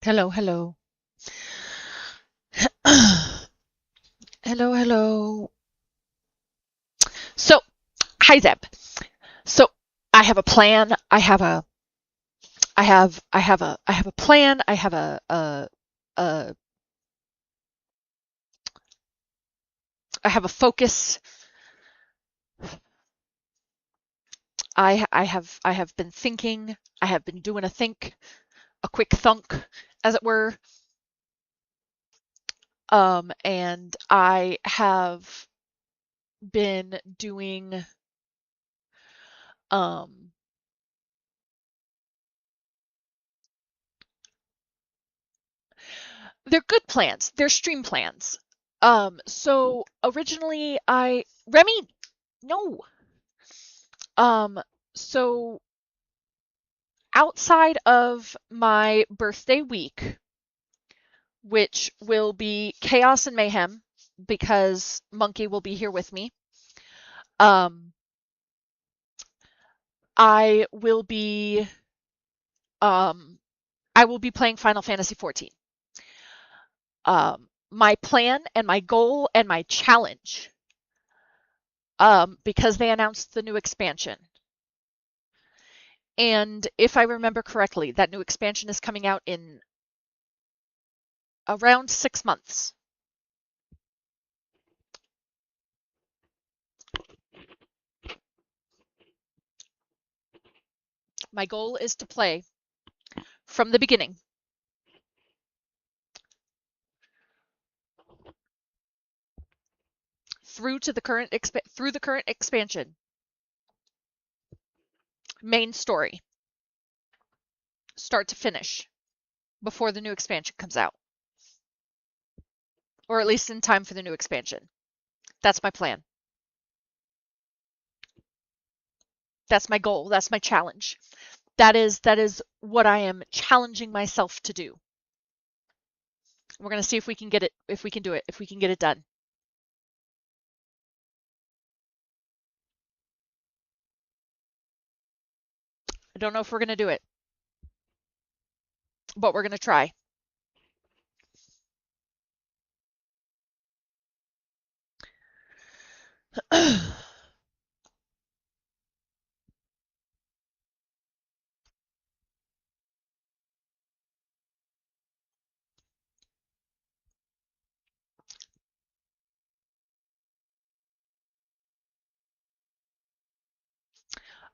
Hello, hello. Hello, hello. So, hi Zeb. So, I have a plan. I have a plan. I have a I have a focus. I have been thinking. I have been doing a quick thunk, as it were. And I have been doing um they're good plans. They're stream plans. So originally Remy, no. Um, so outside of my birthday week, which will be chaos and mayhem because Monkey will be here with me, um, I will be um, I will be playing Final Fantasy XIV. My plan and my goal and my challenge, because they announced the new expansion. And if I remember correctly, that new expansion is coming out in around 6 months. My goal is to play from the beginning through the current expansion, main story, start to finish, before the new expansion comes out, or at least in time for the new expansion. That's my plan. That's my goal. That's my challenge. That is what I am challenging myself to do. We're gonna see if we can get it, if we can do it, if we can get it done. I don't know if we're gonna do it, but we're gonna try.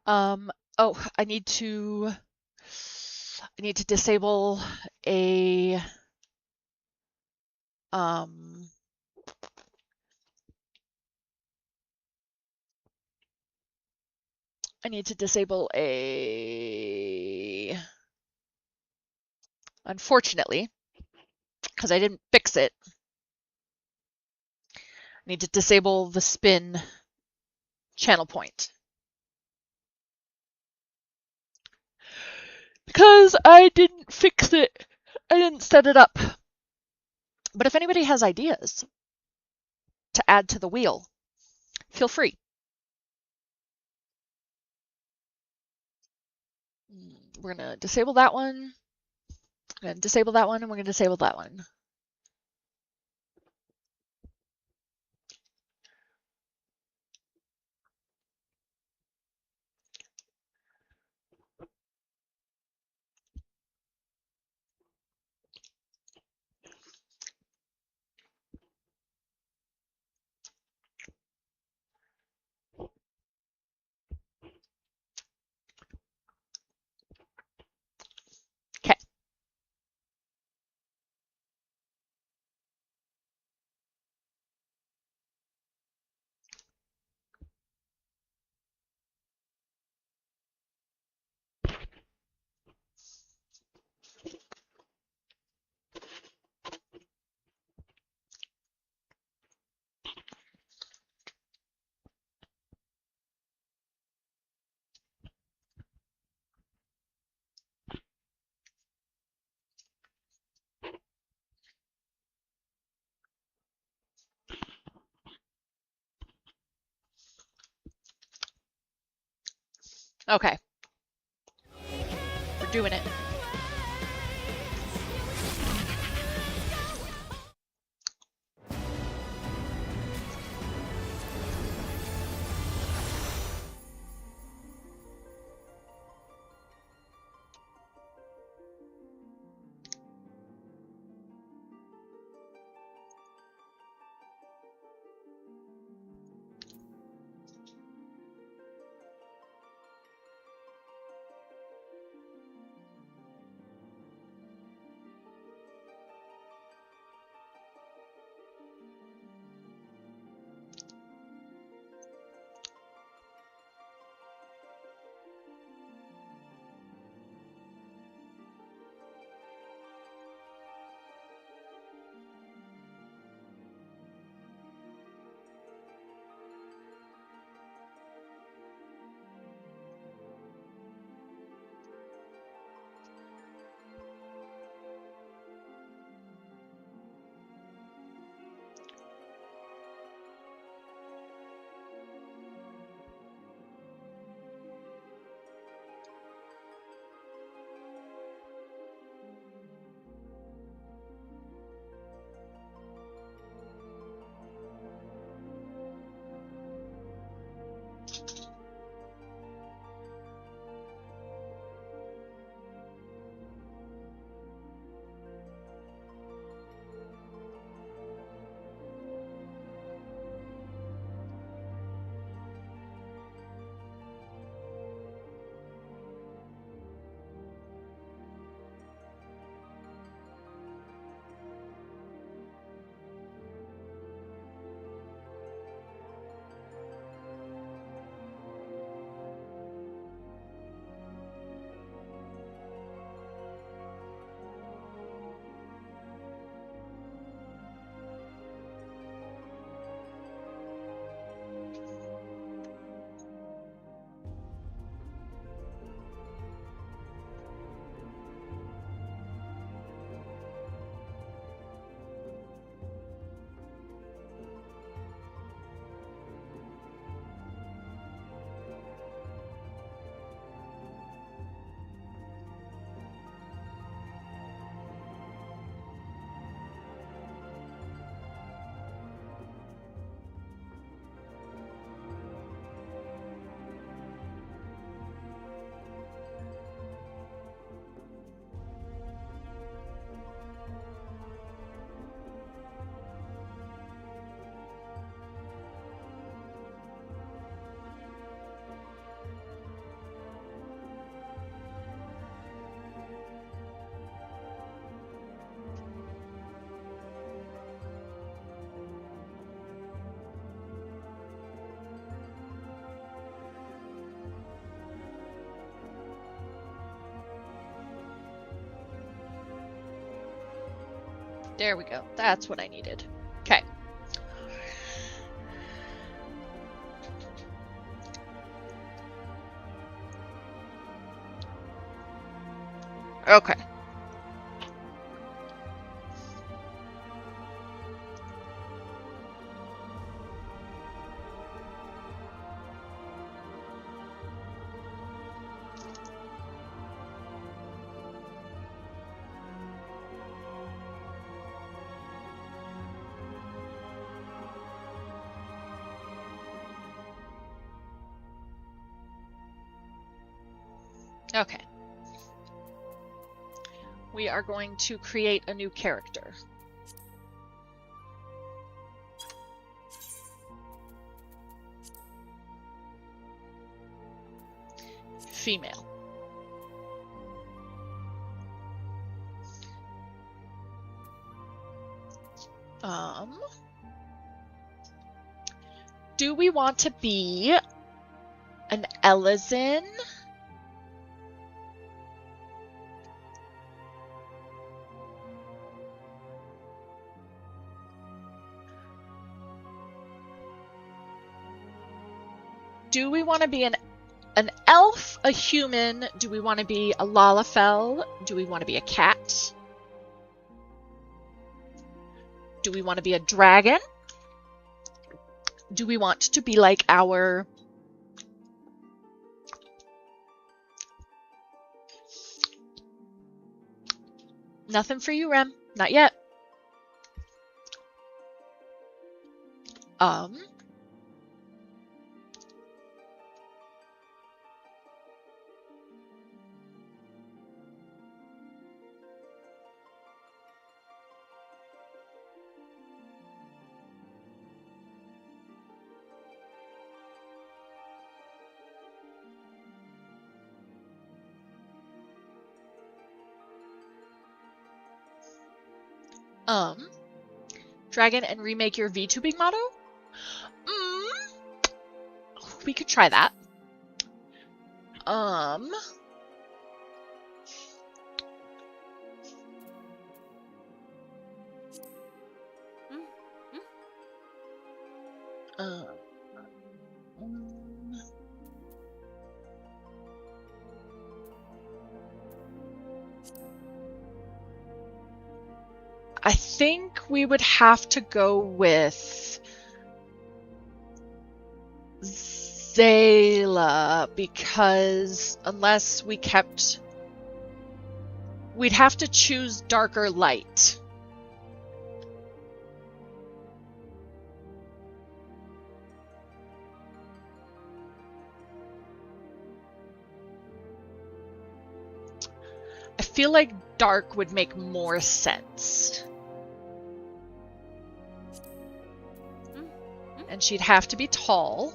um, oh, I need to disable a um I need to disable a, unfortunately, because I didn't fix it, I need to disable the spin channel point. Because I didn't fix it. I didn't set it up. But if anybody has ideas to add to the wheel, feel free. We're going to disable that one. We're going to disable that one, and we're going to disable that one. Okay. Okay. We're doing it. There we go. That's what I needed. Okay. Okay. Okay. We are going to create a new character. Female. Do we want to be an Elezen? Do we want to be an elf, a human? Do we want to be a Lalafell? Do we want to be a cat? Do we want to be a dragon? Do we want to be like our Nothing for you, Rem. Not yet. Dragon and remake your VTubing motto? We could try that. I think we would have to go with Zayla, because unless we kept... We'd have to choose dark or light. feel like dark would make more sense. And she'd have to be tall.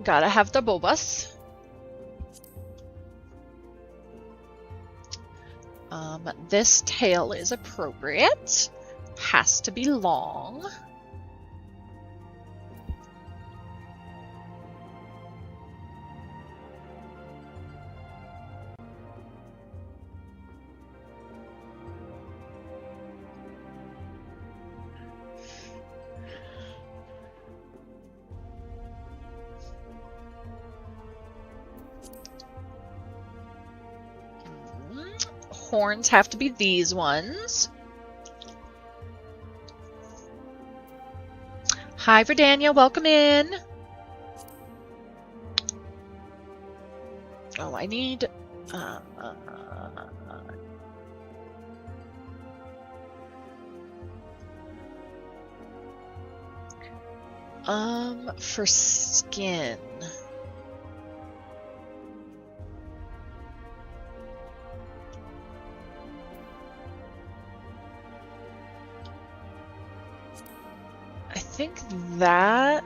Gotta have the bulbous. This tail is appropriate. Has to be long. Horns have to be these ones. Hi, Verdania, welcome in. Oh, I need... for skin... I think that...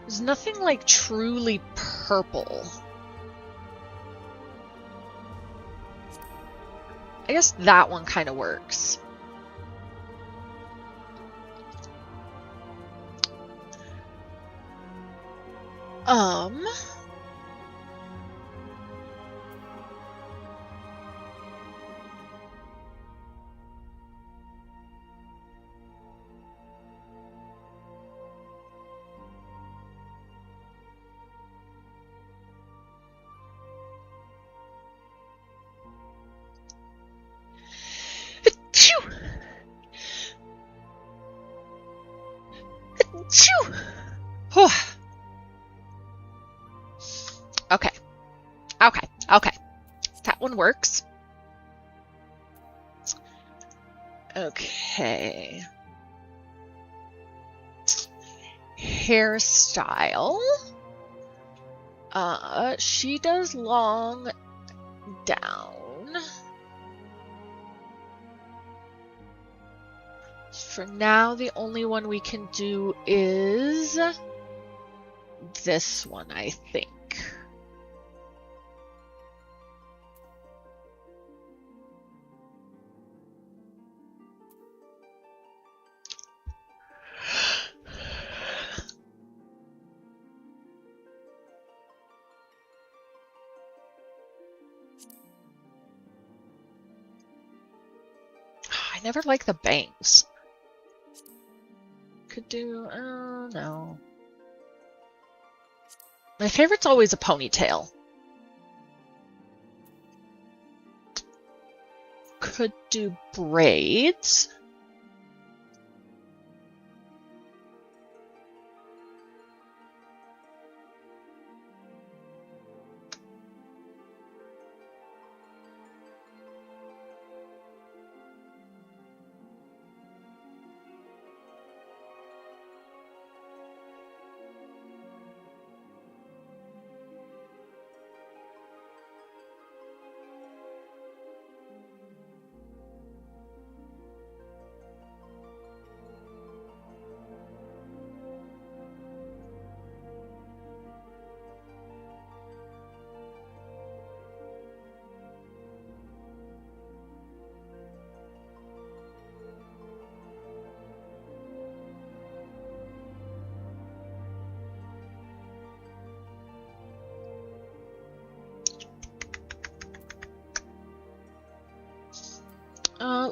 There's nothing like truly purple. I guess that one kind of works. Okay. Okay. Okay. That one works. Okay. Hairstyle. She does long down. For now, the only one we can do is this one, I think. I never like the bangs. Could do, no. My favorite's always a ponytail. Could do braids.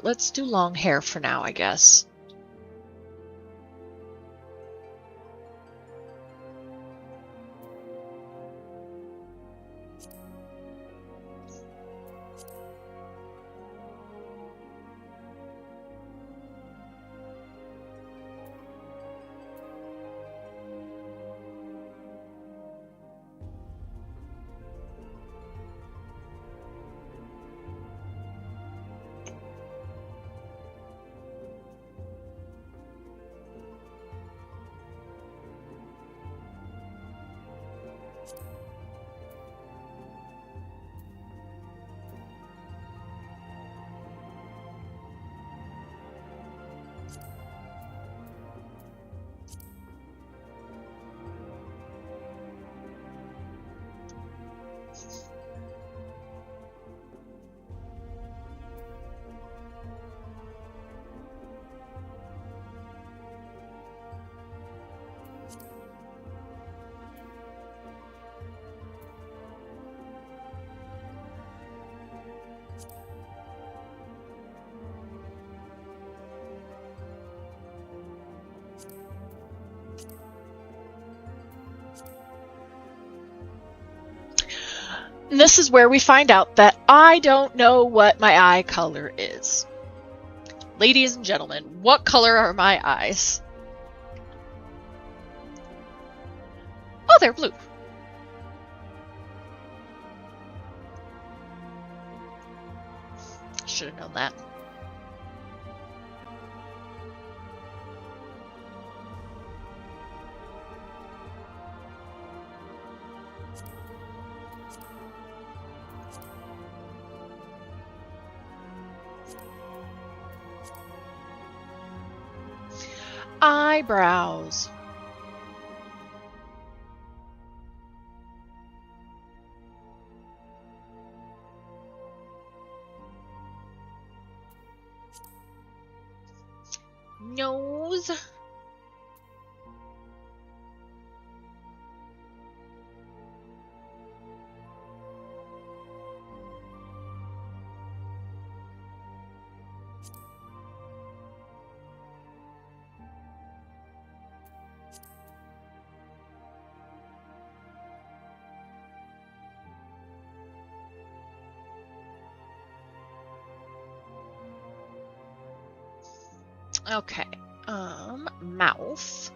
Let's do long hair for now, I guess. And this is where we find out that I don't know what my eye color is. Ladies and gentlemen, what color are my eyes? Oh, they're blue. Should have known that. Eyebrows. Nose. Okay. Mouth.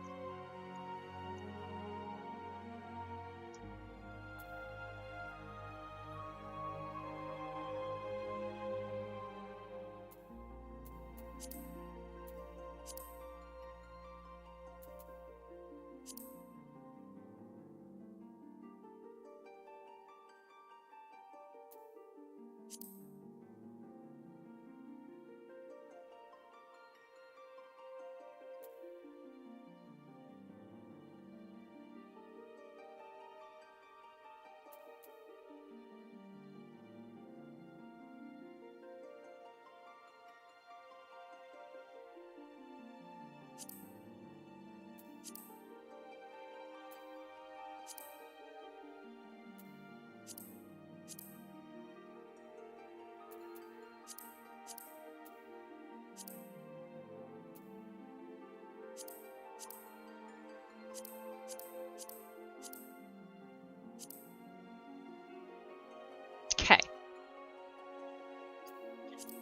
Okay.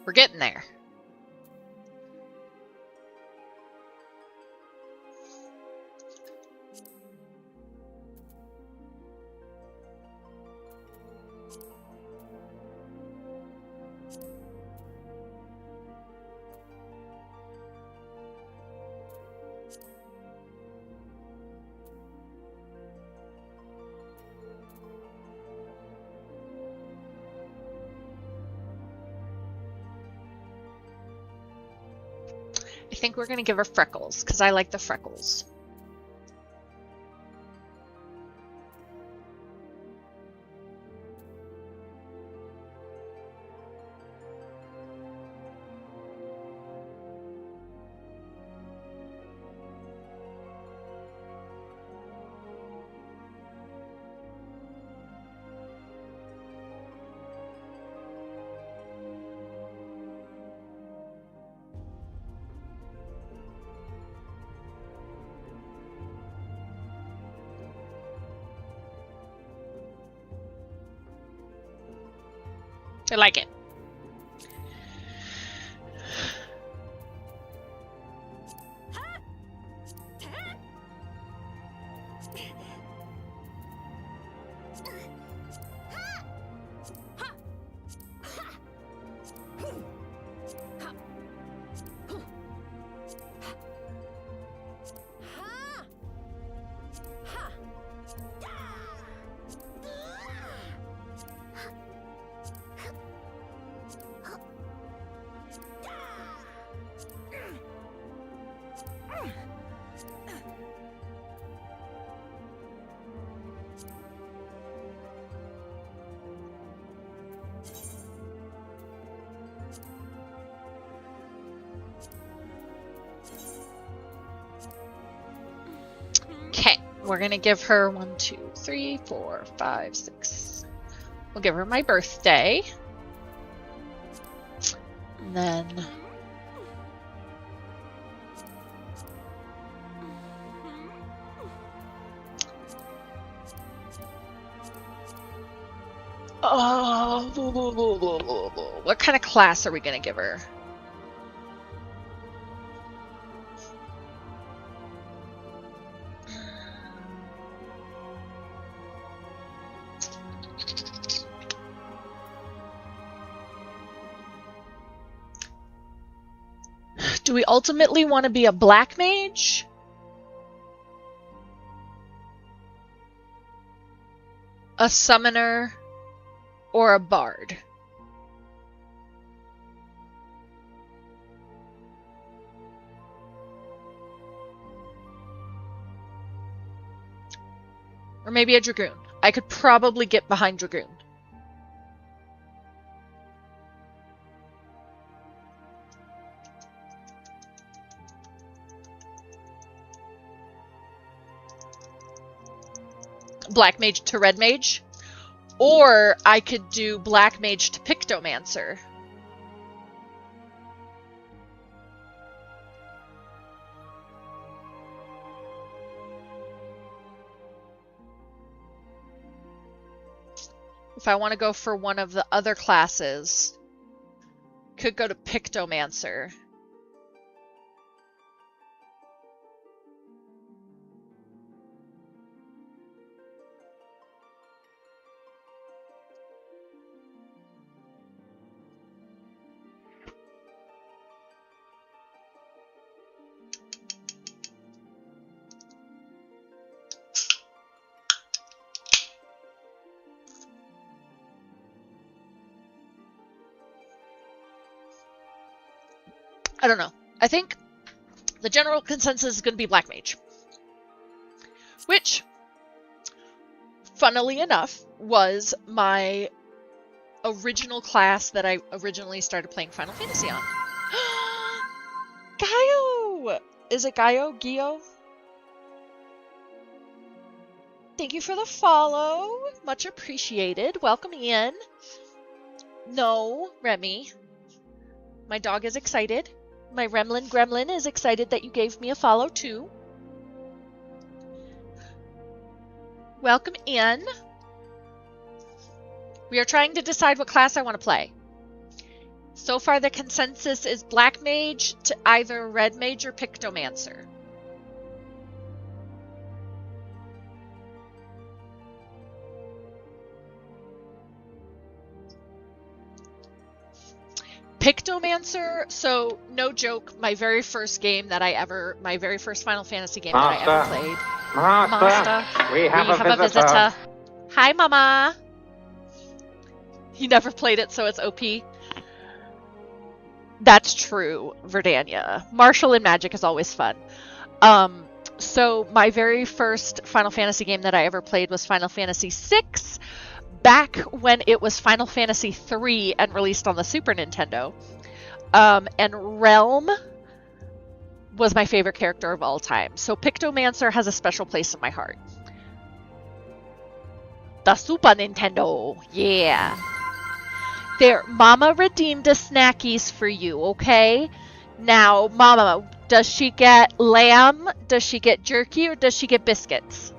We're getting there. I think we're going to give her freckles, because I like the freckles. I like it. We're gonna give her 1, 2, 3, 4, 5, 6. We'll give her my birthday. And then What kind of class are we going to give her? Do we ultimately want to be a black mage? A summoner? Or a bard? Or maybe a dragoon. I could probably get behind dragoon. Black mage to red mage. Or I could do black mage to pictomancer. If I want to go for one of the other classes, could go to pictomancer. I don't know. I think the general consensus is going to be black mage. Which, funnily enough, was my original class that I originally started playing Final Fantasy on. Gaio! Is it Gaio? Gio? Thank you for the follow. Much appreciated. Welcome in. No, Remy. My dog is excited. My Remlin Gremlin is excited that you gave me a follow too. Welcome in. We are trying to decide what class I want to play. So far the consensus is black mage to either red mage or pictomancer. Pictomancer, so no joke, my very first Final Fantasy game that I ever played. Master, we have a visitor. Hi, Mama. He never played it, so it's OP. That's true, Verdania. Martial and magic is always fun. So my very first Final Fantasy game that I ever played was Final Fantasy VI. Back when it was Final Fantasy III and released on the Super Nintendo. And Realm was my favorite character of all time. So Pictomancer has a special place in my heart. The Super Nintendo. Yeah. There, Mama redeemed a snackies for you, okay? Now, Mama, does she get lamb? Does she get jerky? Or does she get biscuits?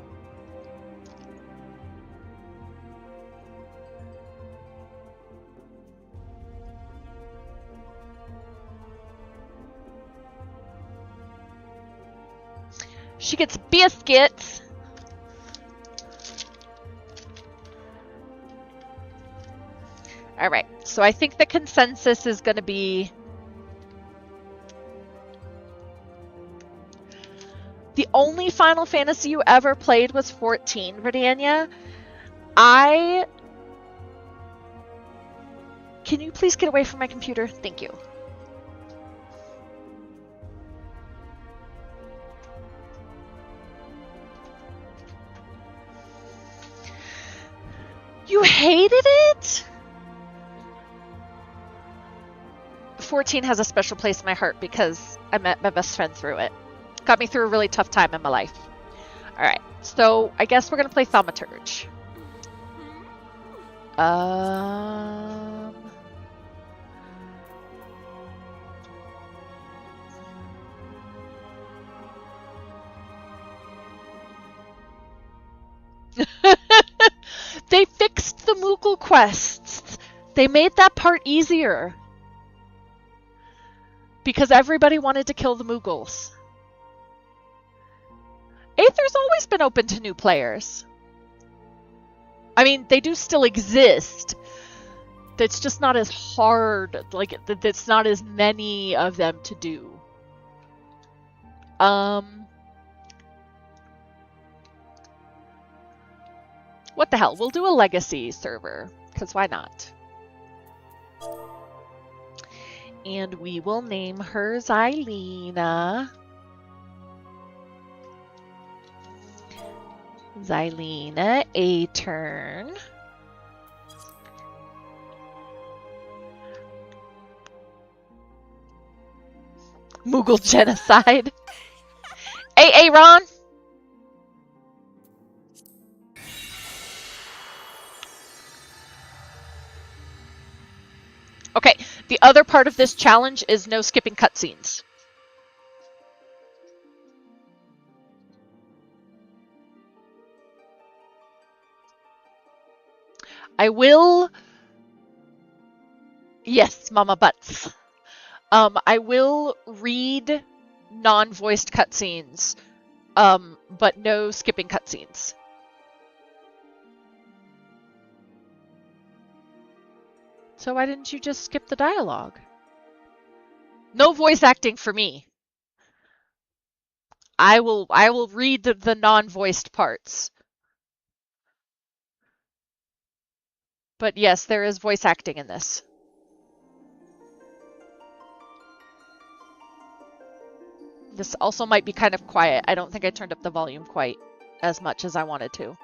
She gets biscuits. All right, so I think the consensus is going to be the only Final Fantasy you ever played was 14, Verdania. Can you please get away from my computer? Thank you. You hated it? 14 has a special place in my heart because I met my best friend through it. Got me through a really tough time in my life. Alright, so I guess we're going to play Thaumaturge. They fixed the Moogle quests. They made that part easier. Because everybody wanted to kill the Mughals. Aether's always been open to new players. I mean, they do still exist. It's just not as hard, like, it's not as many of them to do. What the hell? We'll do a legacy server, because why not? And we will name her Xylena. Xylena Aetern. Mughal genocide. Hey, Ron. Okay, the other part of this challenge is no skipping cutscenes. I will... Yes, Mama Butts. I will read non-voiced cutscenes, but no skipping cutscenes. So why didn't you just skip the dialogue? No voice acting for me. I will read the non-voiced parts. But yes, there is voice acting in this. This also might be kind of quiet. I don't think I turned up the volume quite as much as I wanted to.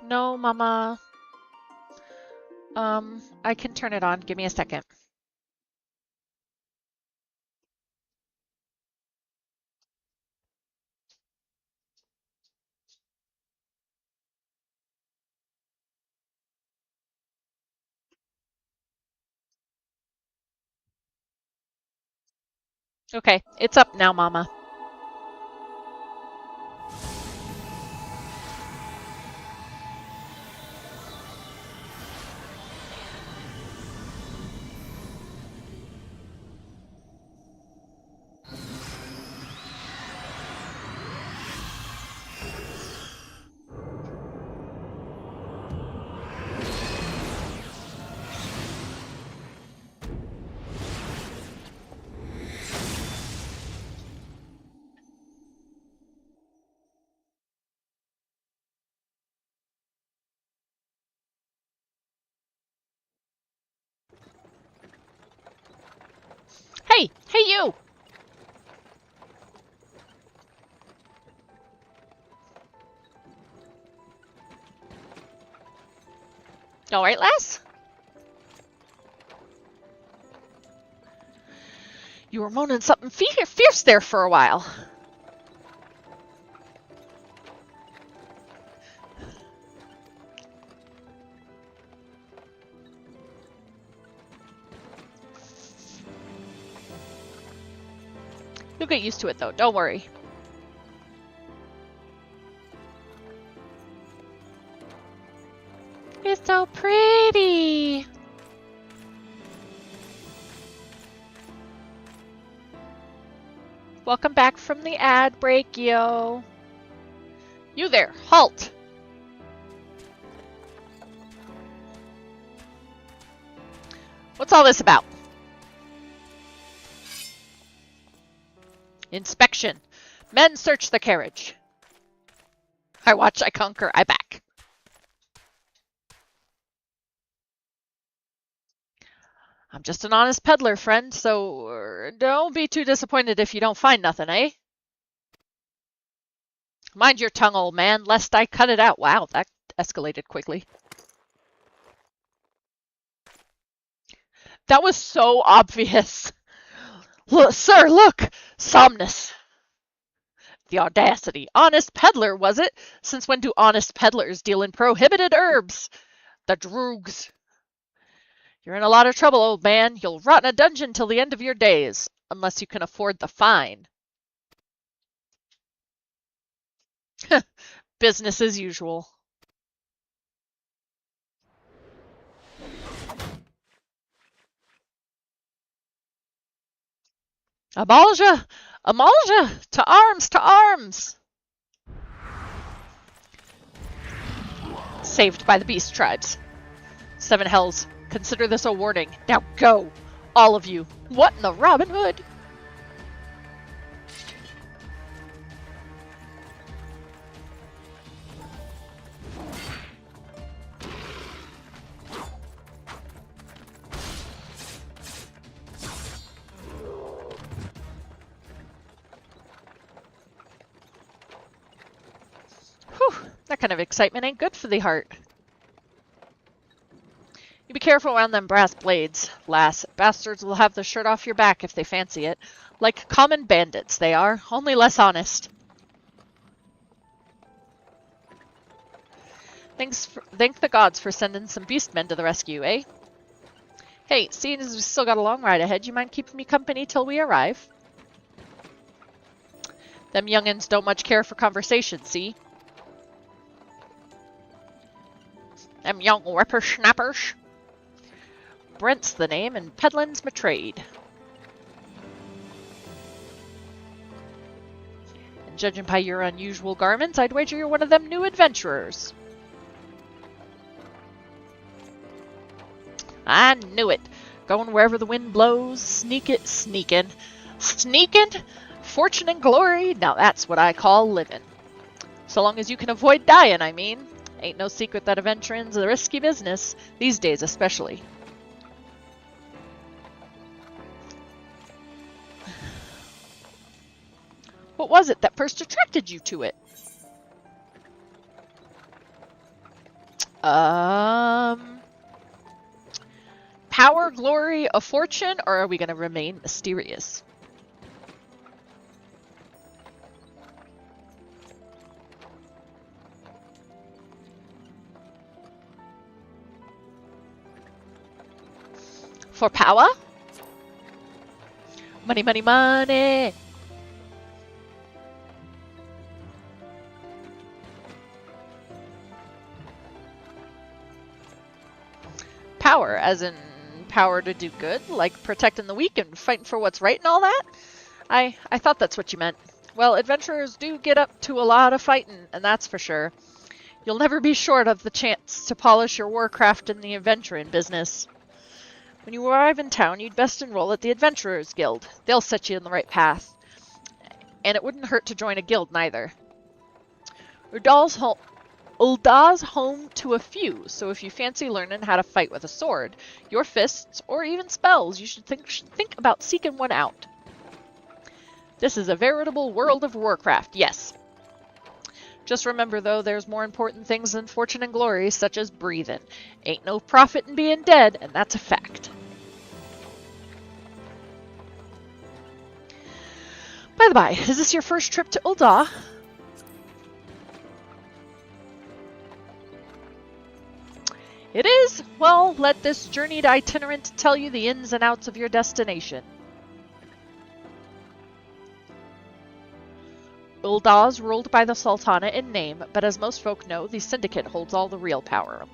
No, Mama. I can turn it on. Give me a second. Okay, it's up now, Mama. Hey, you! All right, lass? You were moaning something fierce there for a while. You'll get used to it, though. Don't worry. It's so pretty. Welcome back from the ad break, yo. You there, halt. What's all this about? Inspection. Men search the carriage. I watch, I conquer, I back. I'm just an honest peddler, friend, so don't be too disappointed if you don't find nothing, eh? Mind your tongue, old man, lest I cut it out. Wow, that escalated quickly. That was so obvious. Look, sir, look! Somnus. The audacity. Honest peddler, was it? Since when do honest peddlers deal in prohibited herbs? The droogs. You're in a lot of trouble, old man. You'll rot in a dungeon till the end of your days, unless you can afford the fine. Business as usual. Amalja! Amalja! To arms! To arms! Saved by the beast tribes. Seven hells. Consider this a warning. Now go! All of you. What in the Robin Hood? Whew, that kind of excitement ain't good for the heart. You be careful around them brass blades, lass. Bastards will have the shirt off your back if they fancy it. Like common bandits, they are, only less honest. Thank the gods for sending some beastmen to the rescue, eh? Hey, seeing as we still got a long ride ahead, you mind keeping me company till we arrive? Them young'uns don't much care for conversation, see? Them young whippersnappers. Brent's the name, and peddlin's my trade. And judging by your unusual garments, I'd wager you're one of them new adventurers. I knew it. Going wherever the wind blows, sneaking. Fortune and glory, now that's what I call living. So long as you can avoid dying, I mean. Ain't no secret that adventuring's a risky business, these days especially. What was it that first attracted you to it? Power, glory, a fortune, or are we going to remain mysterious? For power? Money, money, money! Power, as in power to do good, like protecting the weak and fighting for what's right and all that? I thought that's what you meant. Well, adventurers do get up to a lot of fighting, and that's for sure. You'll never be short of the chance to polish your warcraft in the adventuring business. When you arrive in town, you'd best enroll at the Adventurers Guild. They'll set you in the right path. And it wouldn't hurt to join a guild, neither. Ul'dah's home to a few, so if you fancy learning how to fight with a sword, your fists, or even spells, you should think about seeking one out. This is a veritable world of Warcraft, yes. Just remember, though, there's more important things than fortune and glory, such as breathing. Ain't no profit in being dead, and that's a fact. By the by, is this your first trip to Ul'dah? It is? Well, let this journeyed itinerant tell you the ins and outs of your destination. Ul'dah's ruled by the Sultana in name, but as most folk know, the Syndicate holds all the real power.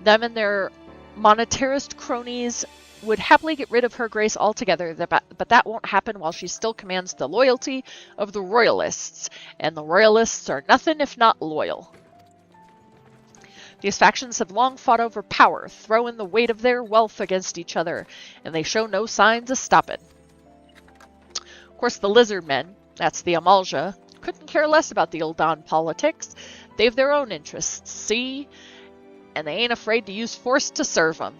Them and their monetarist cronies would happily get rid of Her Grace altogether, but that won't happen while she still commands the loyalty of the Royalists, and the Royalists are nothing if not loyal. These factions have long fought over power, throwing the weight of their wealth against each other, and they show no signs of stopping. Of course, the Lizard Men, that's the Amalja, couldn't care less about the Ul'dah politics. They've their own interests, see? And they ain't afraid to use force to serve them.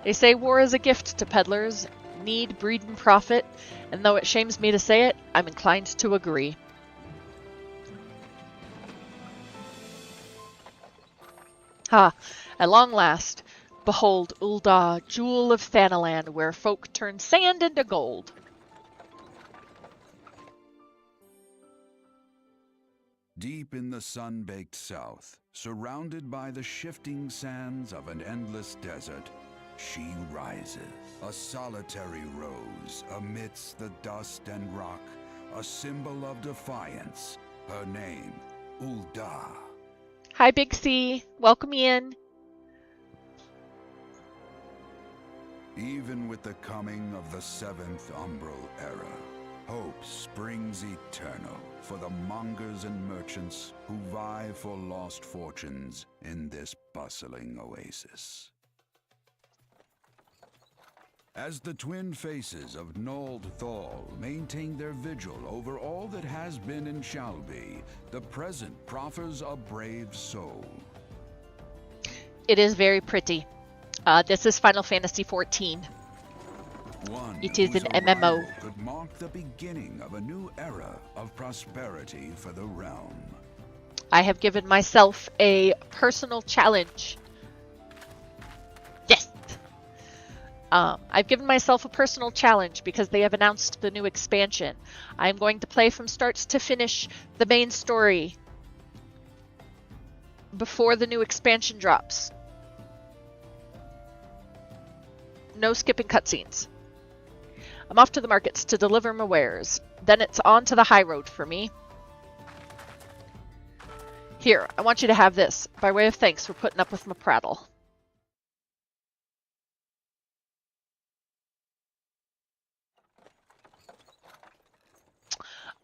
They say war is a gift to peddlers, need, breed, and profit, and though it shames me to say it, I'm inclined to agree. Ha! At long last, behold Ul'dah, jewel of Thanalan, where folk turn sand into gold. Deep in the sun-baked south, surrounded by the shifting sands of an endless desert, she rises, a solitary rose amidst the dust and rock, a symbol of defiance. Her name, Ul'dah. Hi, Big C. Welcome in. Even with the coming of the seventh umbral era, hope springs eternal for the mongers and merchants who vie for lost fortunes in this bustling oasis. As the twin faces of Nald Thal maintain their vigil over all that has been and shall be, the present proffers a brave soul. It is very pretty. This is Final Fantasy XIV. It is an MMO. Could mark the beginning of a new era of prosperity for the realm. I have given myself a personal challenge. Yes! I've given myself a personal challenge because they have announced the new expansion. I'm going to play from start to finish the main story before the new expansion drops. No skipping cutscenes. I'm off to the markets to deliver my wares. Then it's on to the high road for me. Here, I want you to have this, by way of thanks for putting up with my prattle.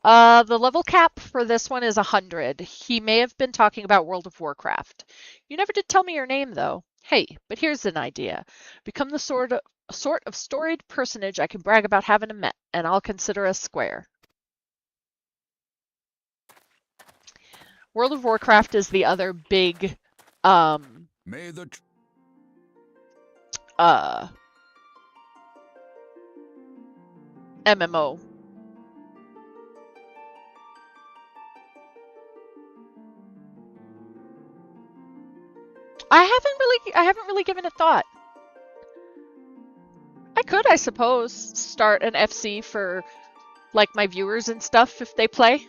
The level cap for this one is 100. He may have been talking about World of Warcraft. You never did tell me your name, though. Hey, but here's an idea. Become the sort of storied personage I can brag about having met, and I'll consider us square. World of Warcraft is the other big, MMO. I haven't really given it thought. I could, I suppose, start an FC for, like, my viewers and stuff if they play.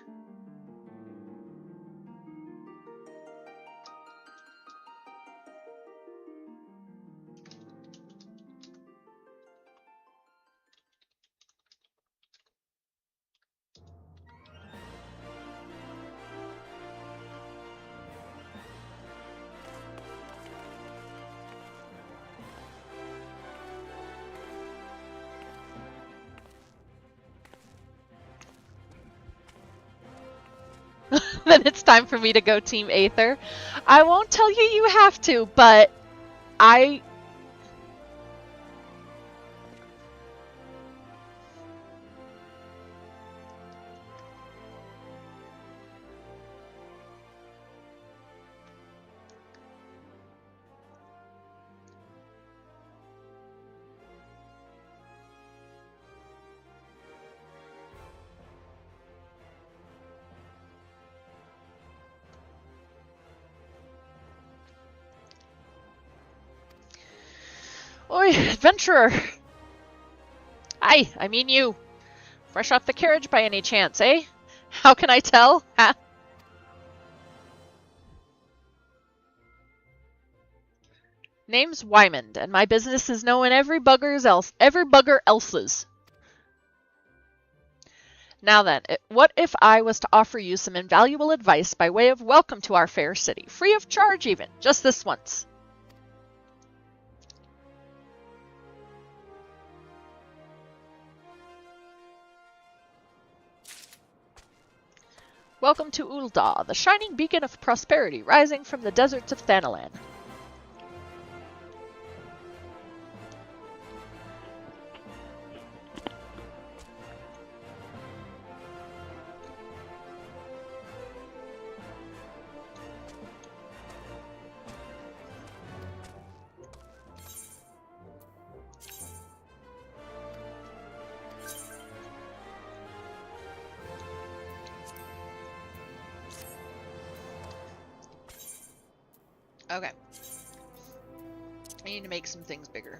Then it's time for me to go Team Aether. I won't tell you you have to, but I... Oi, adventurer! I mean you. Fresh off the carriage by any chance, eh? How can I tell? Ha? Name's Wymond, and my business is knowing every bugger else's. Now then, what if I was to offer you some invaluable advice by way of welcome to our fair city, free of charge even, just this once? Welcome to Ul'dah, the shining beacon of prosperity rising from the deserts of Thanalan. Okay. I need to make some things bigger.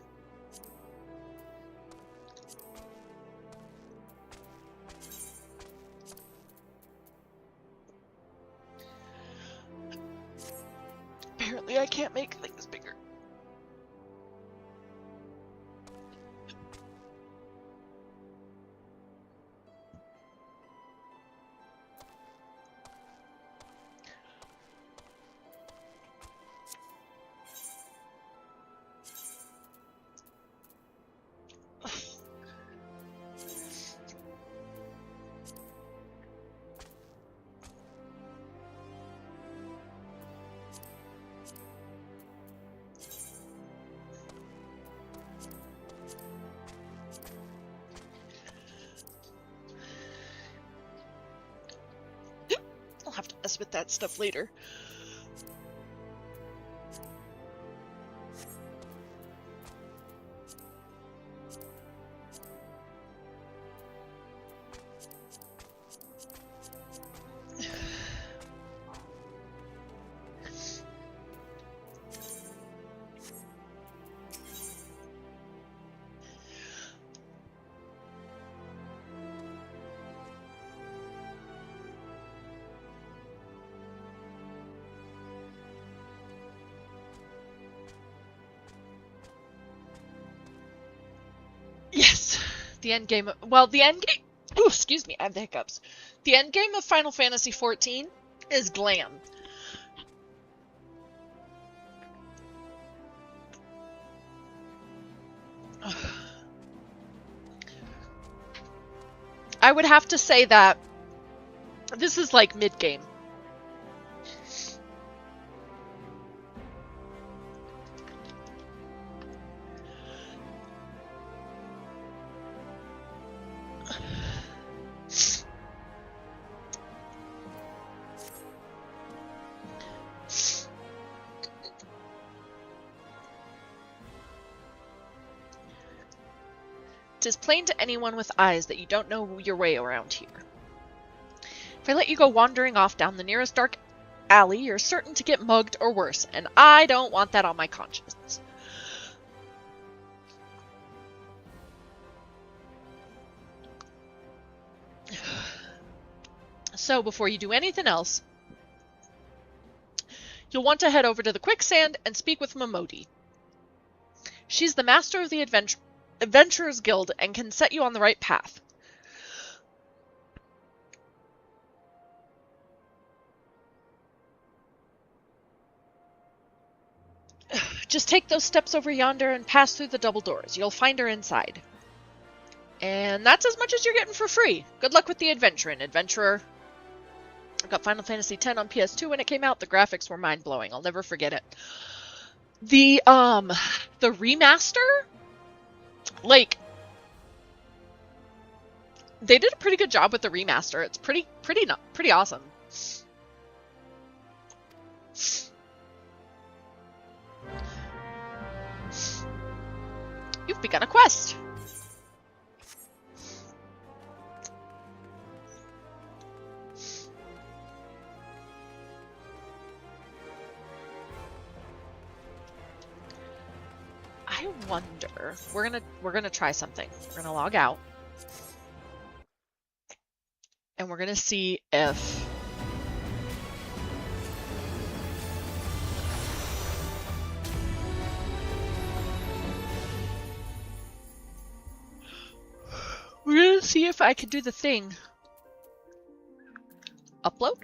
Apparently I can't make things bigger. I'll have to mess with that stuff later. Yes, the end game. Well, the end game. Oh, excuse me, I have the hiccups. The end game of Final Fantasy XIV is glam. I would have to say that this is like mid-game. Tis plain to anyone with eyes that you don't know your way around here. If I let you go wandering off down the nearest dark alley, you're certain to get mugged or worse, and I don't want that on my conscience. So, before you do anything else, you'll want to head over to the Quicksand and speak with Momodi. She's the master of the Adventurers Guild and can set you on the right path. Just take those steps over yonder and pass through the double doors. You'll find her inside. And that's as much as you're getting for free. Good luck with the Adventurer. I got Final Fantasy X on PS2 when it came out. The graphics were mind-blowing. I'll never forget it. The remaster, like, they did a pretty good job with the remaster. It's pretty awesome. You've begun a quest. I wonder. We're gonna try something. We're gonna log out. And we're gonna see if I can do the thing. Upload?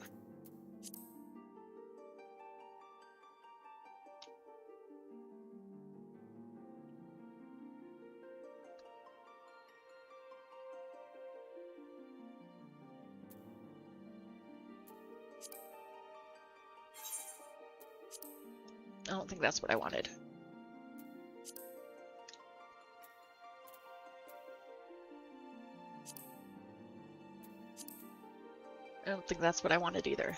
I don't think that's what I wanted. I don't think that's what I wanted either.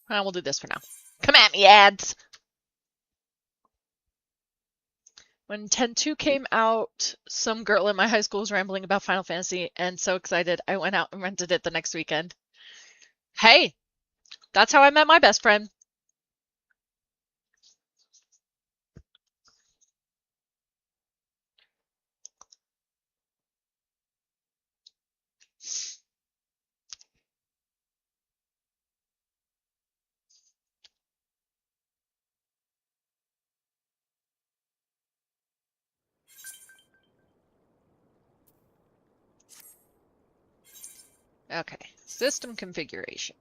We'll do this for now. Come at me, ads! When 10.2 came out, some girl in my high school was rambling about Final Fantasy, and so excited, I went out and rented it the next weekend. Hey! That's how I met my best friend. Okay, system configuration.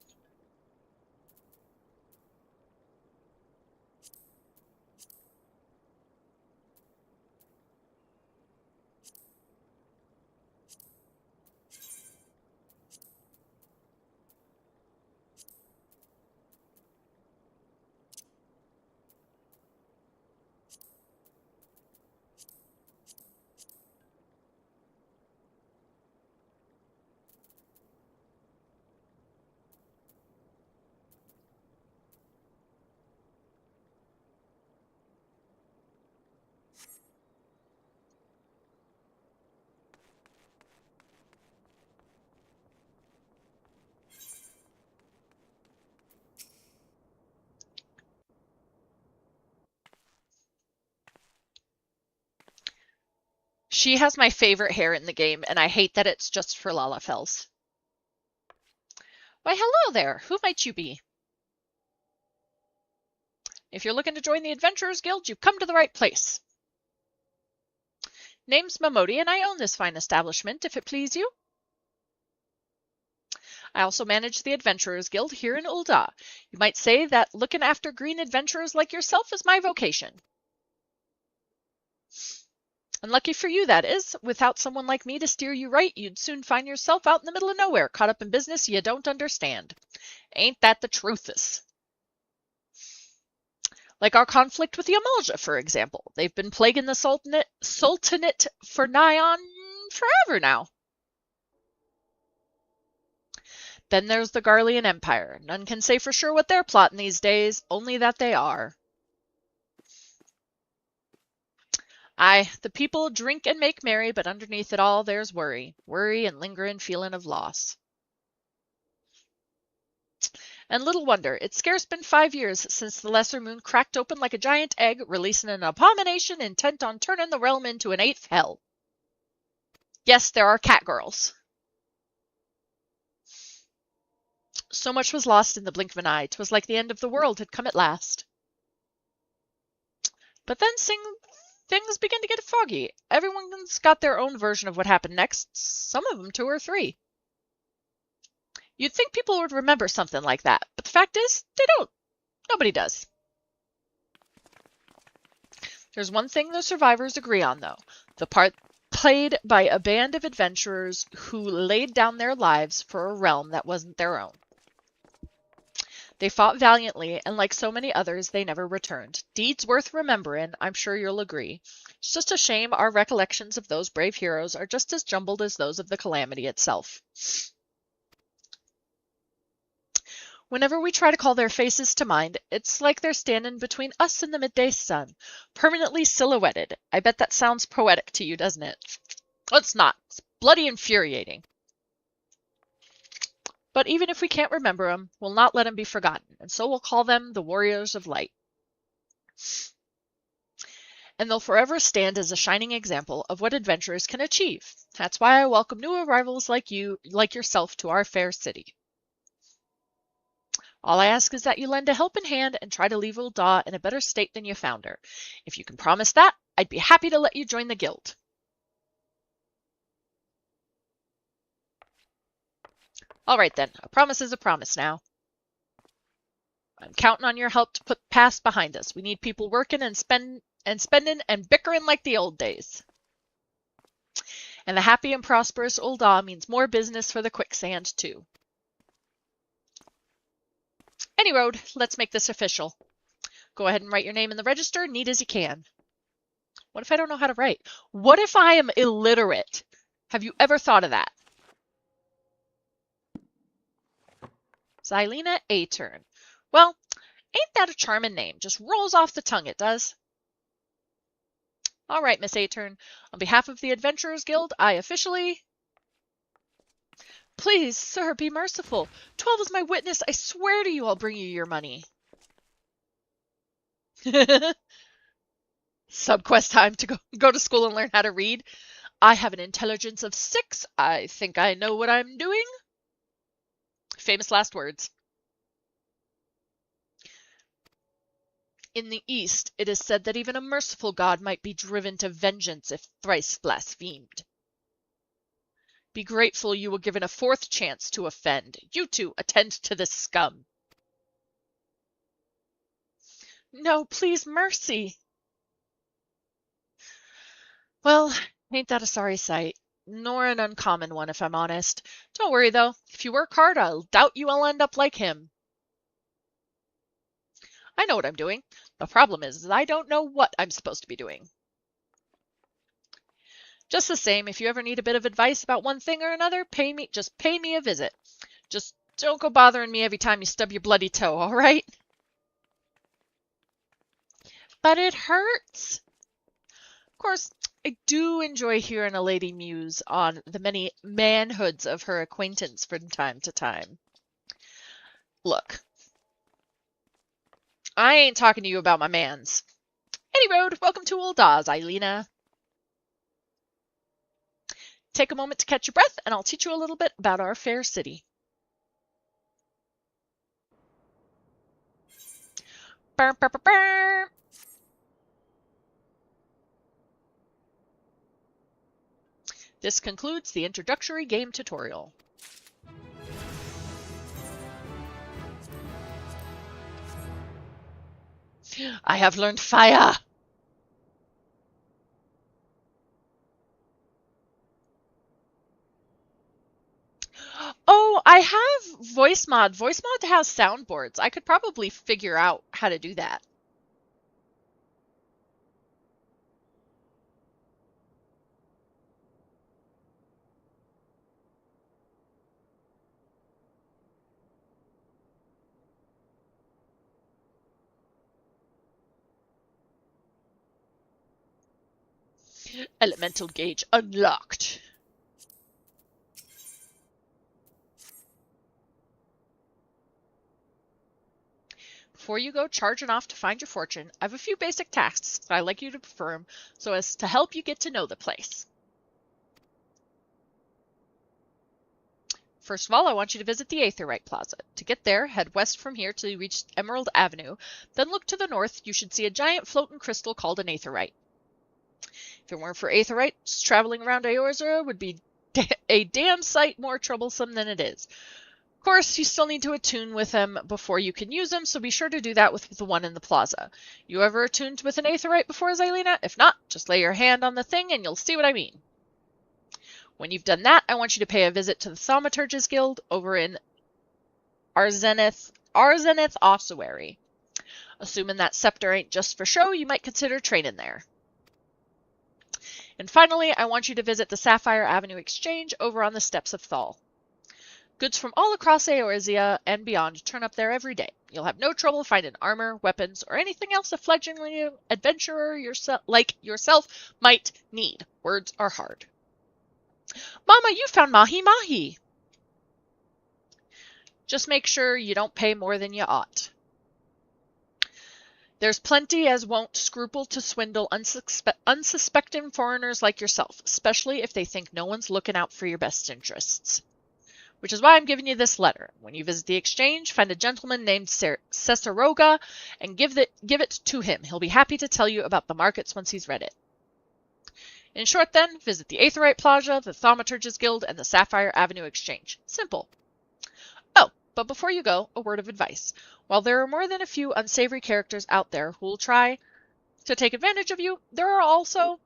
She has my favorite hair in the game, and I hate that it's just for Lalafels. Why, hello there. Who might you be? If you're looking to join the Adventurers Guild, you've come to the right place. Name's Momodi, and I own this fine establishment, if it please you. I also manage the Adventurers Guild here in Ul'dah. You might say that looking after green adventurers like yourself is my vocation. And lucky for you, that is. Without someone like me to steer you right, you'd soon find yourself out in the middle of nowhere, caught up in business you don't understand. Ain't that the truthest? Like our conflict with the Amalja, for example. They've been plaguing the Sultanate for nigh on forever now. Then there's the Garlean Empire. None can say for sure what they're plotting these days, only that they are. Aye, the people drink and make merry, but underneath it all there's worry. Worry and lingering feeling of loss. And little wonder, it's scarce been 5 years since the Lesser Moon cracked open like a giant egg, releasing an abomination intent on turning the realm into an 8th hell. Yes, there are cat girls. So much was lost in the blink of an eye. 'Twas like the end of the world had come at last. But then things begin to get foggy. Everyone's got their own version of what happened next, some of them 2 or 3. You'd think people would remember something like that, but the fact is, they don't. Nobody does. There's one thing the survivors agree on, though. The part played by a band of adventurers who laid down their lives for a realm that wasn't their own. They fought valiantly, and like so many others, they never returned. Deeds worth remembering, I'm sure you'll agree. It's just a shame our recollections of those brave heroes are just as jumbled as those of the calamity itself. Whenever we try to call their faces to mind, it's like they're standing between us and the midday sun, permanently silhouetted. I bet that sounds poetic to you, doesn't it? Well, it's not. It's bloody infuriating. But even if we can't remember them, we'll not let them be forgotten, and so we'll call them the Warriors of Light. And they'll forever stand as a shining example of what adventurers can achieve. That's why I welcome new arrivals like yourself, to our fair city. All I ask is that you lend a helping hand and try to leave Ul'dah in a better state than you found her. If you can promise that, I'd be happy to let you join the guild. All right then, a promise is a promise now. I'm counting on your help to put the past behind us. We need people working and spending and bickering like the old days. And the happy and prosperous Ul'dah means more business for the quicksand too. Any road, let's make this official. Go ahead and write your name in the register, neat as you can. What if I don't know how to write? What if I am illiterate? Have you ever thought of that? Xylena Aturn. Well, ain't that a charming name? Just rolls off the tongue, it does. All right, Miss Atern. On behalf of the Adventurers Guild, I officially... Please, sir, be merciful. 12 is my witness. I swear to you I'll bring you your money. Subquest time to go to school and learn how to read. I have an intelligence of 6. I think I know what I'm doing. Famous last words. In the East, it is said that even a merciful god might be driven to vengeance if thrice blasphemed. Be grateful you were given a 4th chance to offend. You two, attend to this scum. No, please, mercy. Well, ain't that a sorry sight? Nor an uncommon one, if I'm honest. Don't worry, though. If you work hard, I'll doubt you will end up like him. I know what I'm doing. The problem is I don't know what I'm supposed to be doing. Just the same, if you ever need a bit of advice about one thing or another, just pay me a visit. Just don't go bothering me every time you stub your bloody toe, all right? But it hurts. Of course, I do enjoy hearing a lady muse on the many manhoods of her acquaintance from time to time. Look, I ain't talking to you about my mans. Any road, welcome to Old Oz, Eilina. Take a moment to catch your breath, and I'll teach you a little bit about our fair city. Burr, burr, burr, burr. This concludes the introductory game tutorial. I have learned fire! Oh, I have voice mod. Voice mod has soundboards. I could probably figure out how to do that. Elemental gauge unlocked. Before you go charging off to find your fortune, I have a few basic tasks that I'd like you to perform so as to help you get to know the place. First of all, I want you to visit the Aetheryte Plaza. To get there, head west from here till you reach Emerald Avenue, then look to the north. You should see a giant floating crystal called an Aetheryte. If it weren't for Aetherytes, traveling around Eorzea would be a damn sight more troublesome than it is. Of course, you still need to attune with them before you can use them, so be sure to do that with the one in the plaza. You ever attuned with an Aetheryte before, Xylina? If not, just lay your hand on the thing and you'll see what I mean. When you've done that, I want you to pay a visit to the Thaumaturges Guild over in Arzenith Ossuary. Assuming that scepter ain't just for show, you might consider training there. And finally, I want you to visit the Sapphire Avenue Exchange over on the steps of Thal. Goods from all across Eorzea and beyond turn up there every day. You'll have no trouble finding armor, weapons, or anything else a fledgling adventurer like yourself might need. Words are hard. Mama, you found Mahi Mahi! Just make sure you don't pay more than you ought. There's plenty as won't scruple to swindle unsuspecting foreigners like yourself, especially if they think no one's looking out for your best interests. Which is why I'm giving you this letter. When you visit the exchange, find a gentleman named Cesaroga and give it to him. He'll be happy to tell you about the markets once he's read it. In short then, visit the Aetheryte Plaza, the Thaumaturges Guild, and the Sapphire Avenue Exchange. Simple. Oh, but before you go, a word of advice. While there are more than a few unsavory characters out there who will try to take advantage of you, there are also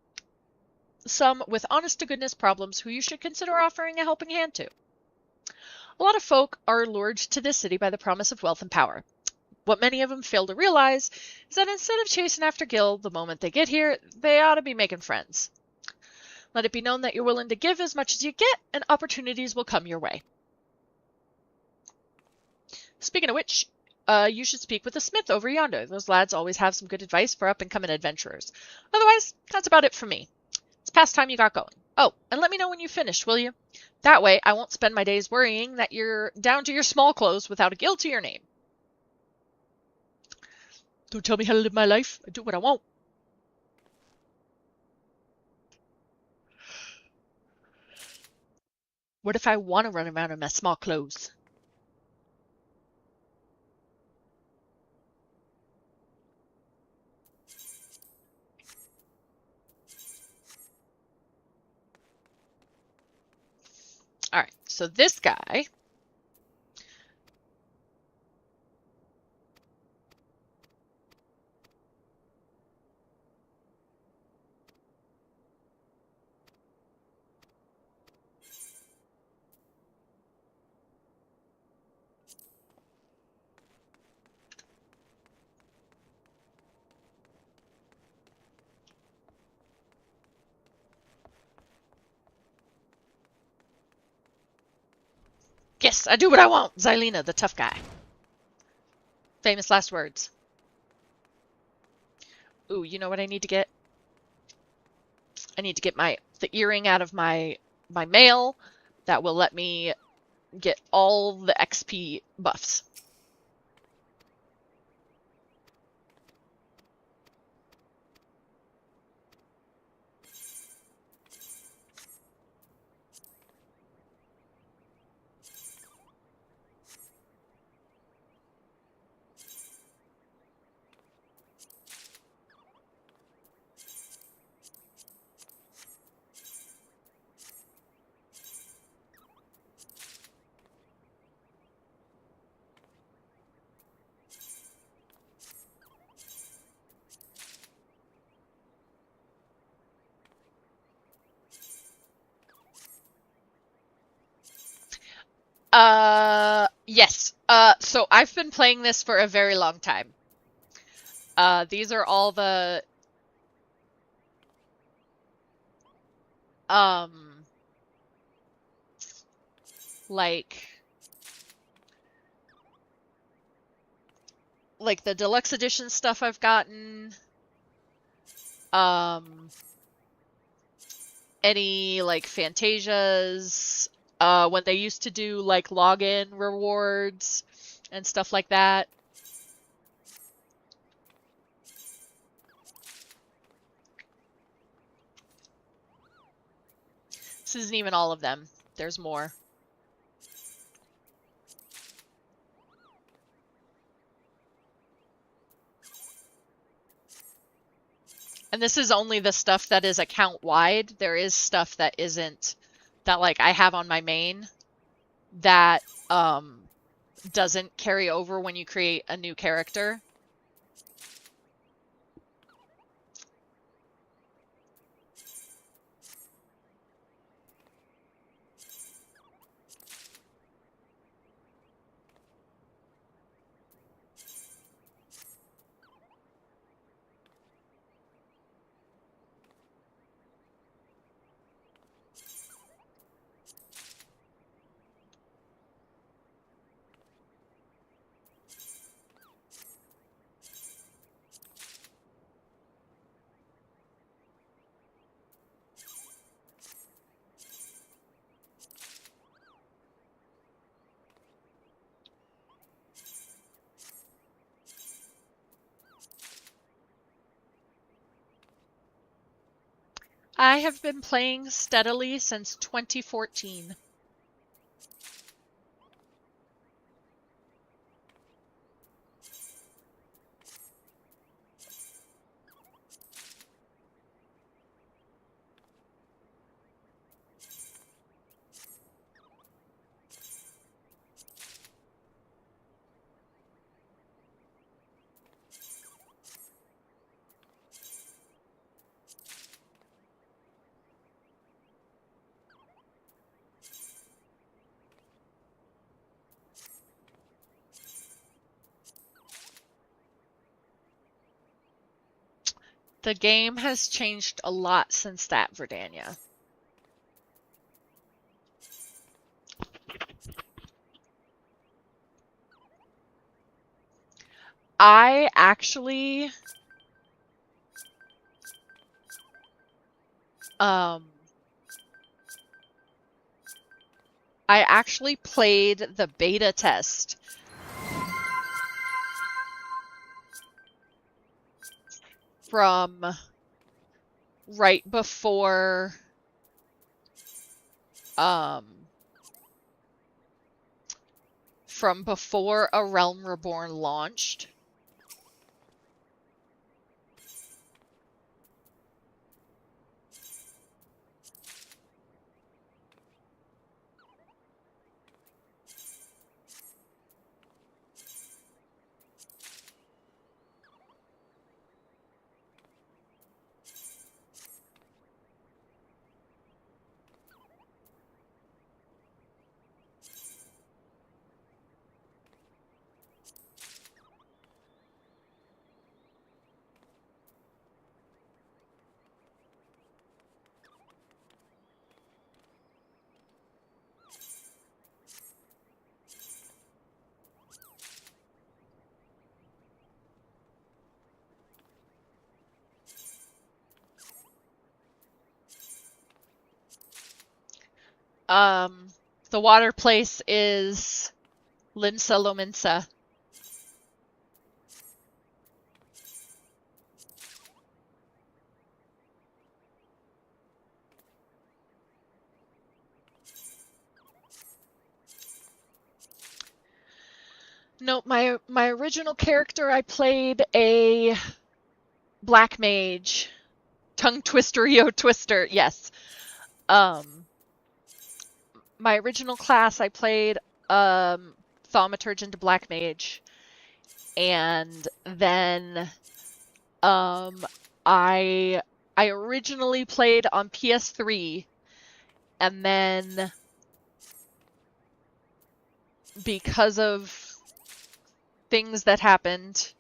some with honest-to-goodness problems who you should consider offering a helping hand to. A lot of folk are lured to this city by the promise of wealth and power. What many of them fail to realize is that instead of chasing after Gil the moment they get here, they ought to be making friends. Let it be known that you're willing to give as much as you get, and opportunities will come your way. Speaking of which, you should speak with the smith over yonder. Those lads always have some good advice for up-and-coming adventurers. Otherwise, that's about it for me. It's past time you got going. Oh, and let me know when you finish, will you? That way, I won't spend my days worrying that you're down to your small clothes without a guild to your name. Don't tell me how to live my life. I do what I want. What if I want to run around in my small clothes? Alright, so this guy... Yes, I do what I want! Xylena, the tough guy. Famous last words. Ooh, you know what I need to get? I need to get the earring out of my mail. That will let me get all the XP buffs. Yes. So I've been playing this for a very long time. These are all the like the deluxe edition stuff I've gotten. Any like Fantasias, when they used to do like login rewards and stuff like that. This isn't even all of them. There's more. And this is only the stuff that is account wide. There is stuff that isn't, that like I have on my main that doesn't carry over when you create a new character. I have been playing steadily since 2014. The game has changed a lot since that, Verdania. I actually played the beta test from right before A Realm Reborn launched. The water place is Limsa Lominsa. No, my original character, I played a black mage. Tongue Twisterio Twister, yes. My original class, I played Thaumaturge Black Mage. And then I originally played on PS3, and then because of things that happened,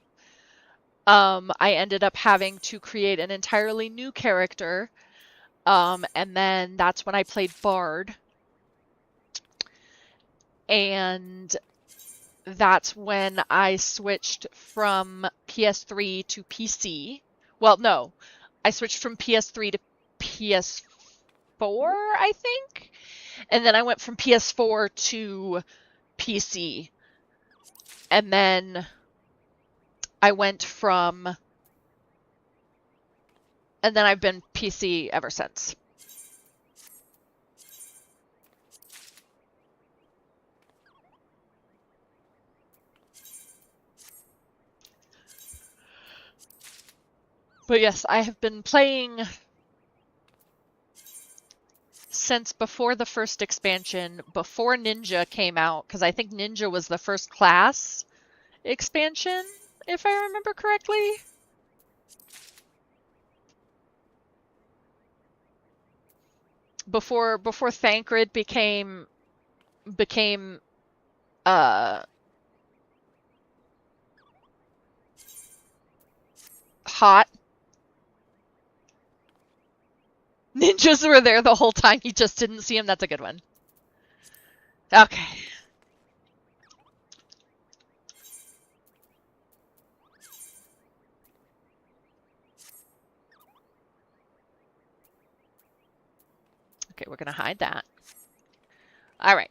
I ended up having to create an entirely new character, and then that's when I played Bard, and that's when I switched from PS3 to PC. Well, no, I switched from PS3 to PS4, I think, and then I went from PS4 to PC, and then I went from, and then I've been PC ever since. But yes, I have been playing since before the first expansion, before Ninja came out, because I think Ninja was the first class expansion, if I remember correctly. Before Thancred became hot. Ninjas were there the whole time, you just didn't see them. That's a good one. Okay. Okay, we're gonna hide that. All right.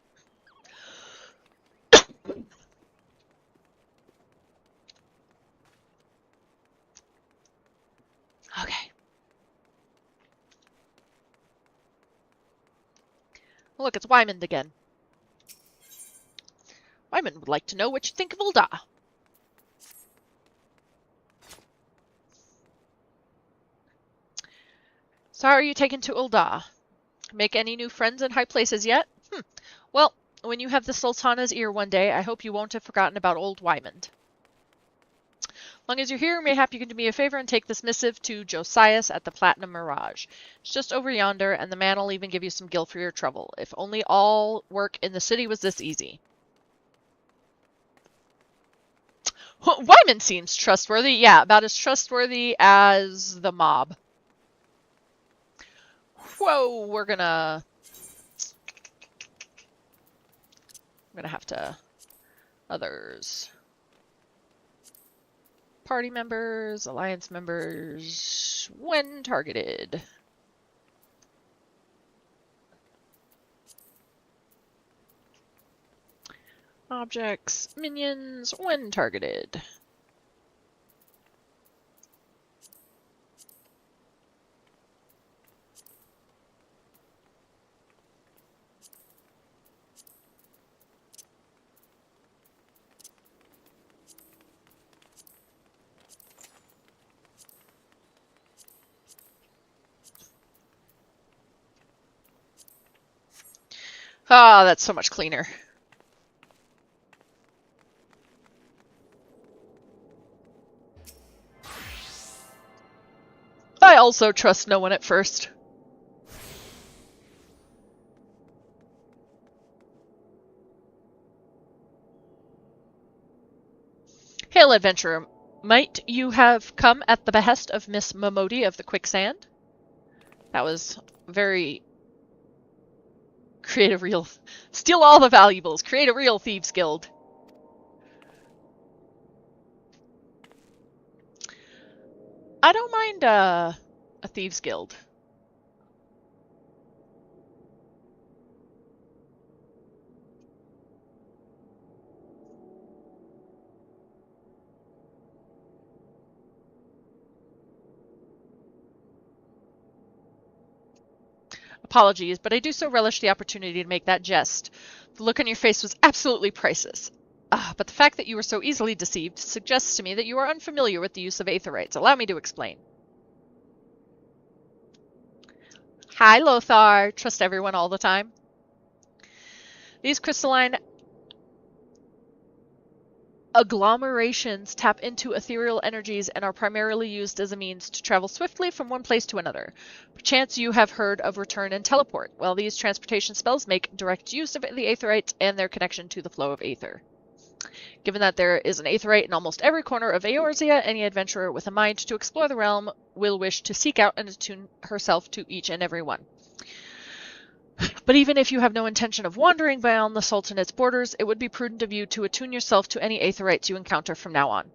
Okay. Look, it's Wymond again. Wymond would like to know what you think of Ul'dah. So how are you taken to Ul'dah? Make any new friends in high places yet? Well, when you have the Sultana's ear one day, I hope you won't have forgotten about old Wymond. Long as you're here, mayhap you can do me a favor and take this missive to Josias at the Platinum Mirage. It's just over yonder, and the man will even give you some gil for your trouble. If only all work in the city was this easy. Wymond seems trustworthy. Yeah, about as trustworthy as the mob. Whoa, we're gonna have to... Others. party members, alliance members, when targeted. Objects, minions, when targeted. Ah, that's so much cleaner. I also trust no one at first. Hail, adventurer. Might you have come at the behest of Miss Momodi of the Quicksand? That was very... Create a real... Steal all the valuables. Create a real thieves guild. I don't mind a thieves guild. Apologies, but I do so relish the opportunity to make that jest. The look on your face was absolutely priceless. But the fact that you were so easily deceived suggests to me that you are unfamiliar with the use of aetherites. Allow me to explain. Hi, Lothar. Trust everyone all the time. These crystalline agglomerations tap into ethereal energies and are primarily used as a means to travel swiftly from one place to another. Perchance you have heard of return and teleport. Well, these transportation spells make direct use of the aetherites and their connection to the flow of aether. Given that there is an aetherite in almost every corner of Eorzea, any adventurer with a mind to explore the realm will wish to seek out and attune herself to each and every one. But even if you have no intention of wandering beyond the Sultanate's borders, it would be prudent of you to attune yourself to any aetherites you encounter from now on.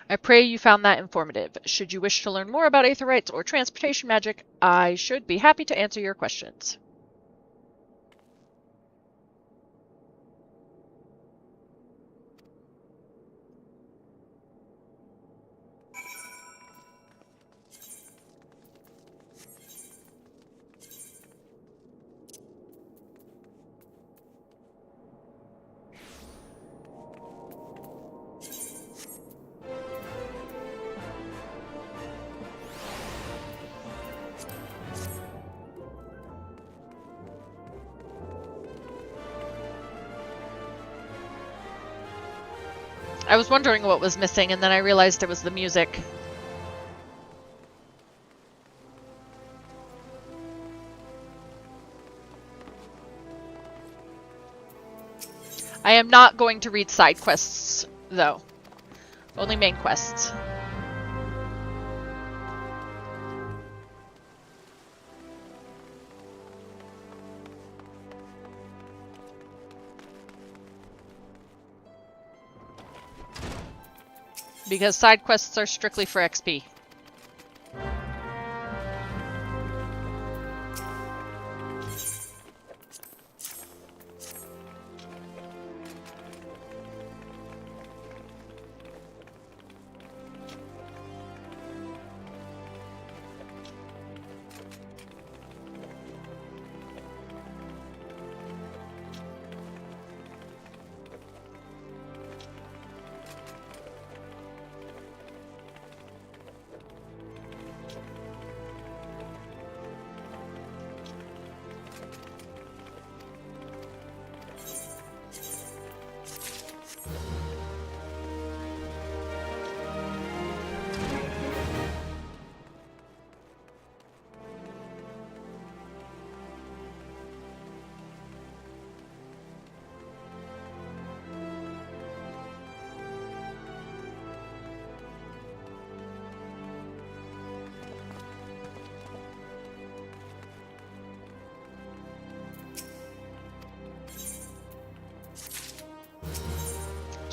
I pray you found that informative. Should you wish to learn more about aetherites or transportation magic, I should be happy to answer your questions. I was wondering what was missing, and then I realized it was the music. I am not going to read side quests, though. Only main quests. Because side quests are strictly for XP.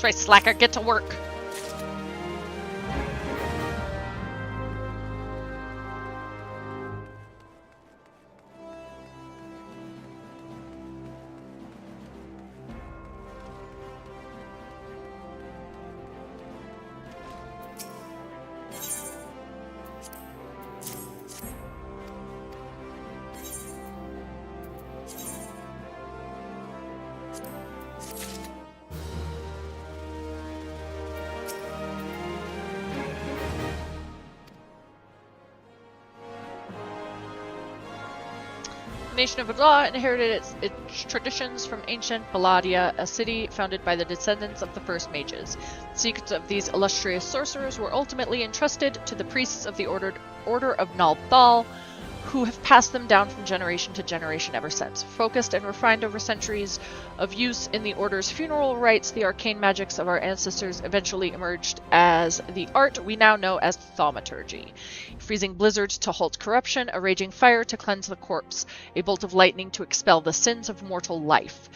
That's right, slacker, get to work. The nation of Adla inherited its traditions from ancient Palladia, a city founded by the descendants of the first mages. The secrets of these illustrious sorcerers were ultimately entrusted to the priests of the Order of Nald'thal, who have passed them down from generation to generation ever since. Focused and refined over centuries of use in the Order's funeral rites, the arcane magics of our ancestors eventually emerged as the art we now know as thaumaturgy. Freezing blizzards to halt corruption, a raging fire to cleanse the corpse, a bolt of lightning to expel the sins of mortal life.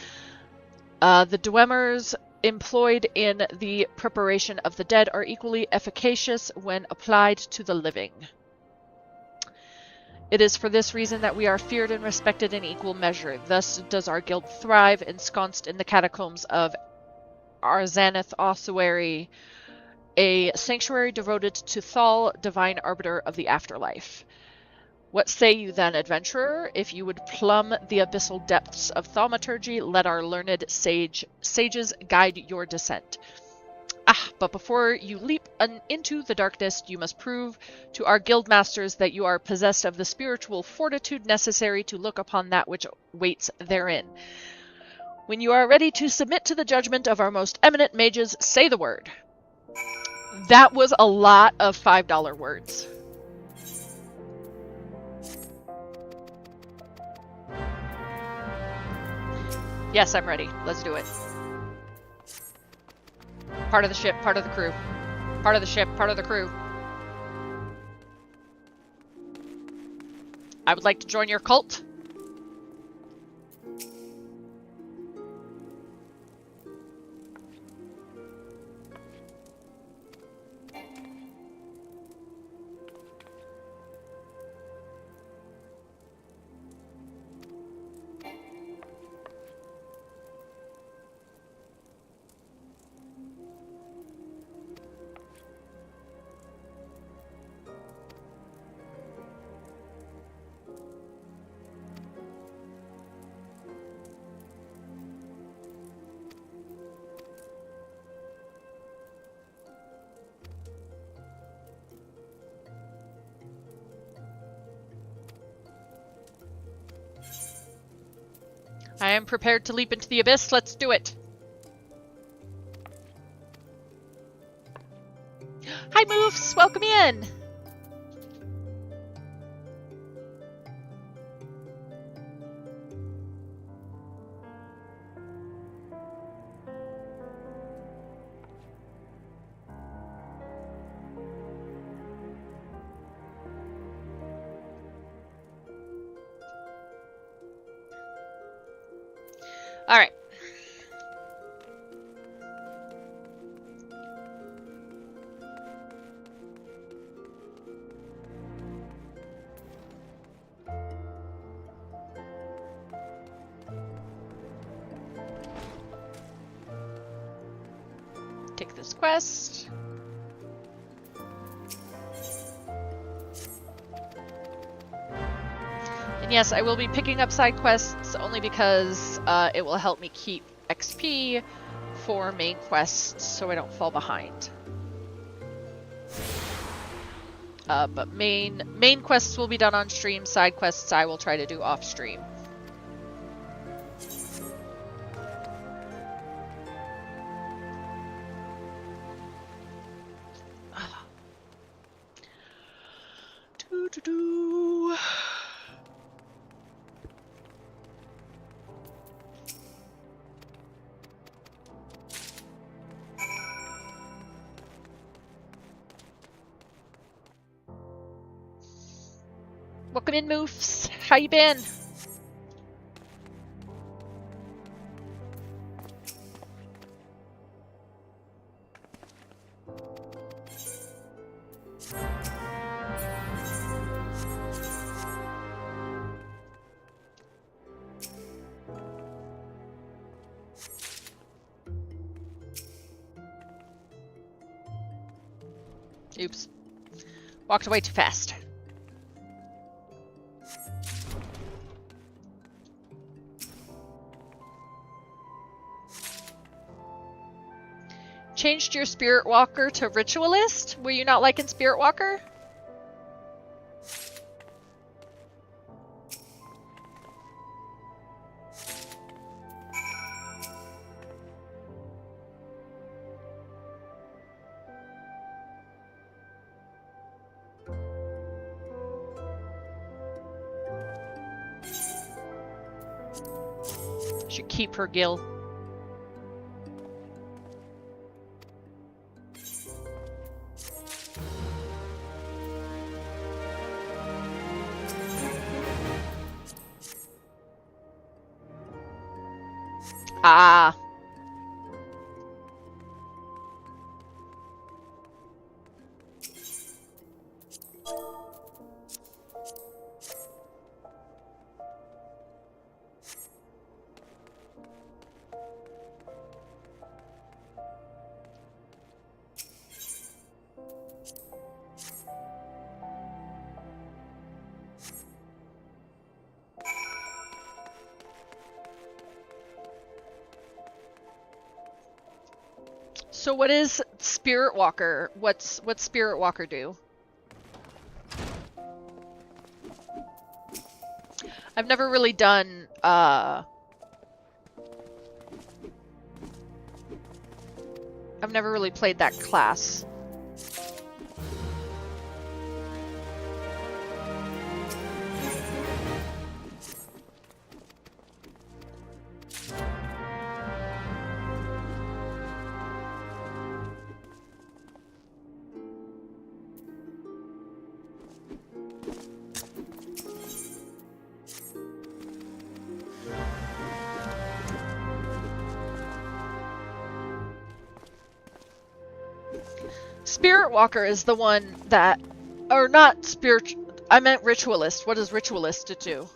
The Dwemer employed in the preparation of the dead are equally efficacious when applied to the living. It is for this reason that we are feared and respected in equal measure. Thus does our guild thrive, ensconced in the catacombs of Arzaneth Ossuary, a sanctuary devoted to Thal, divine arbiter of the afterlife. What say you then, adventurer? If you would plumb the abyssal depths of thaumaturgy, let our learned sages guide your descent. But before you leap into the darkness, you must prove to our guild masters that you are possessed of the spiritual fortitude necessary to look upon that which waits therein. When you are ready to submit to the judgment of our most eminent mages, say the word. That was a lot of $5 words. Yes, I'm ready. Let's do it. Part of the ship, part of the crew. Part of the ship, part of the crew. I would like to join your cult. I am prepared to leap into the abyss. Let's do it. Hi, Moofs. Welcome in. All right. Take this quest. And yes, I will be picking up side quests only because it will help me keep XP for main quests so I don't fall behind. But main quests will be done on stream, side quests I will try to do off stream. Welcome in, Moofs. How you been? Oops. Walked away too fast. Changed your Spirit Walker to Ritualist? Were you not liking Spirit Walker? Should keep her Gil. Ah. So what is Spirit Walker? What's Spirit Walker do? I've never really done I've never really played that class. Spirit Walker is the one that, or not spirit, I meant Ritualist. What does Ritualist do?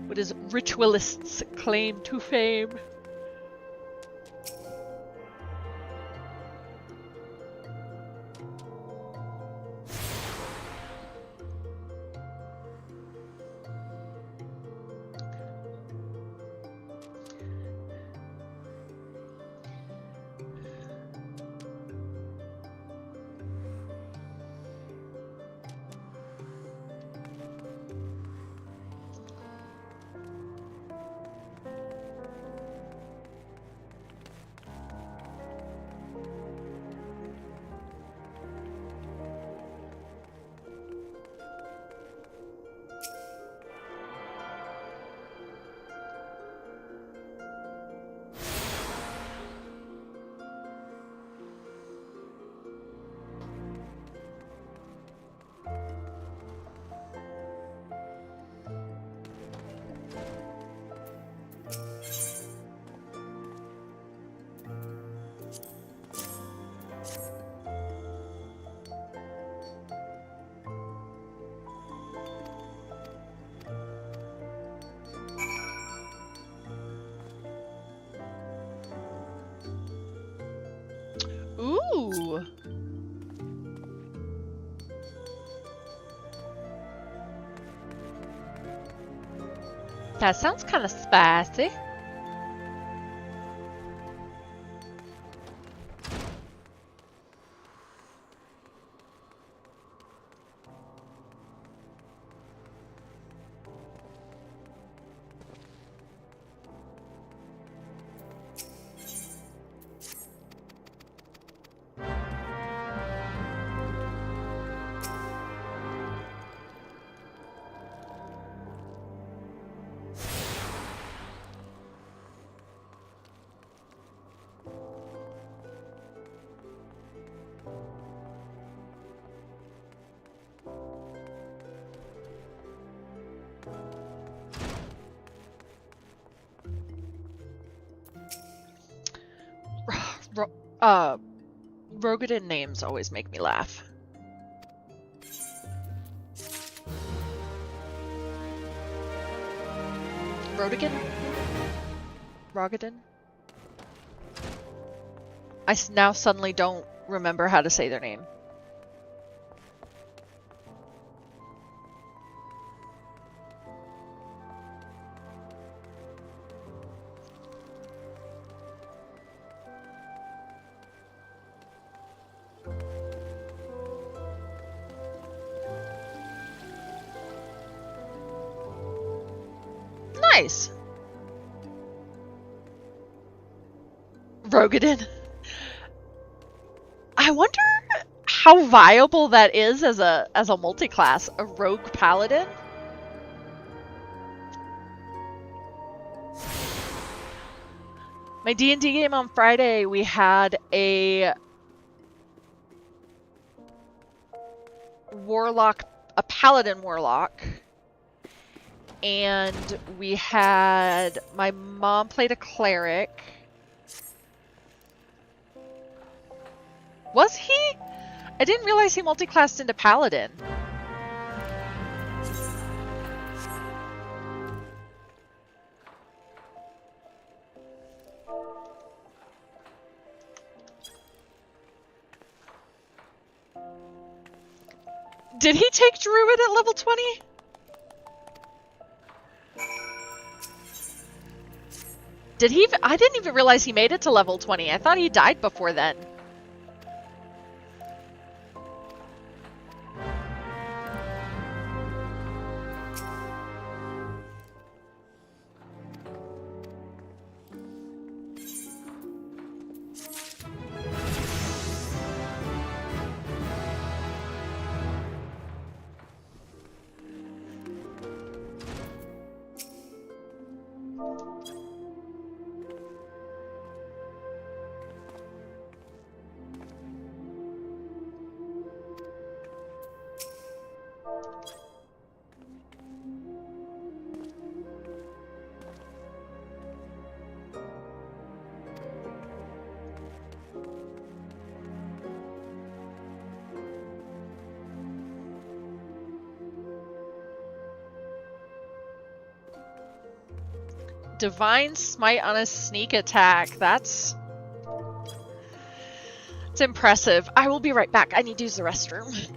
What is Ritualist's claim to fame? Ooh. That sounds kind of spicy. Rogadin names always make me laugh. Rodigan? Rogadin? I now suddenly don't remember how to say their name. Nice! Rogadin. I wonder how viable that is as a multi-class, a rogue paladin. My D&D game on Friday, we had a warlock, a paladin warlock, and we had my mom played a cleric. Was he? I didn't realize he multi-classed into paladin. Did he take druid at level 20? Did he? I didn't even realize he made it to level 20. I thought he died before then. Divine Smite on a sneak attack. That's impressive. I will be right back. I need to use the restroom.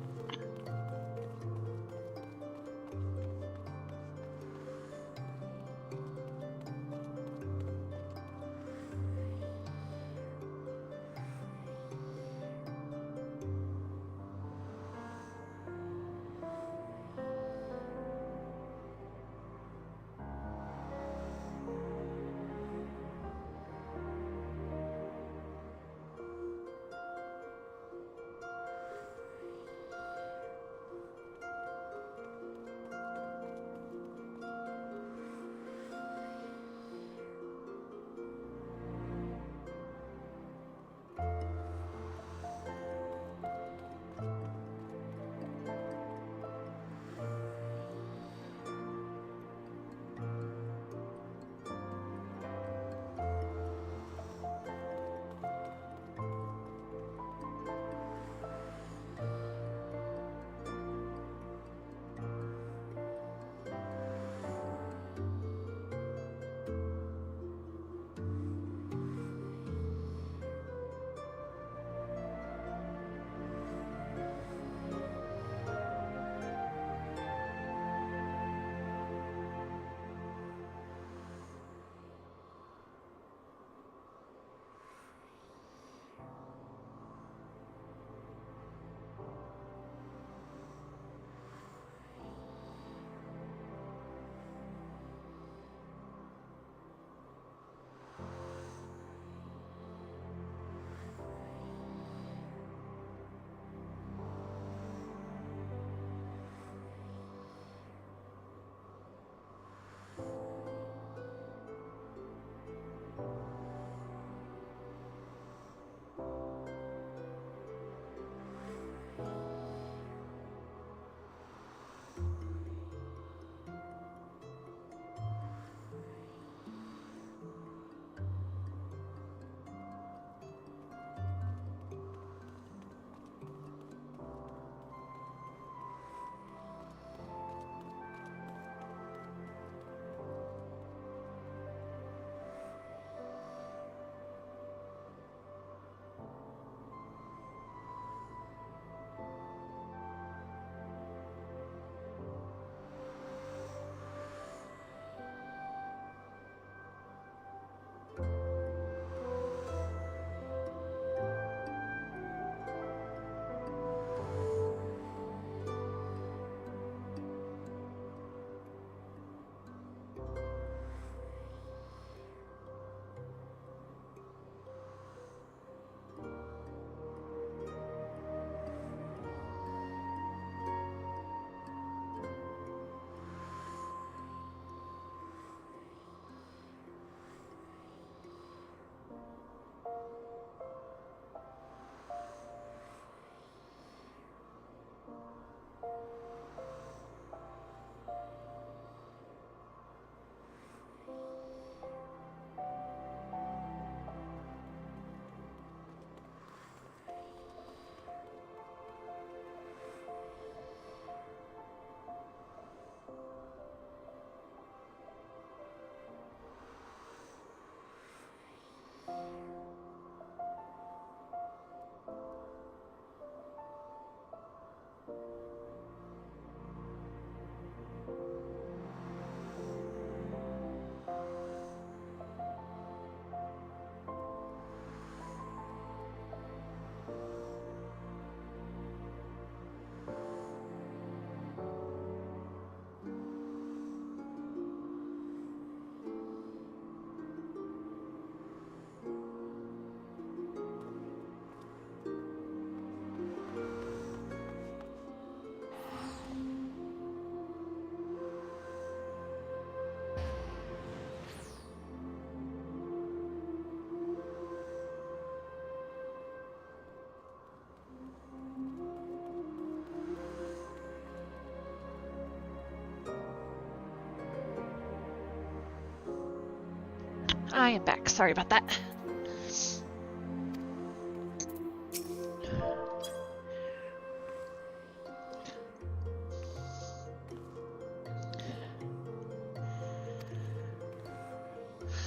I am back. Sorry about that.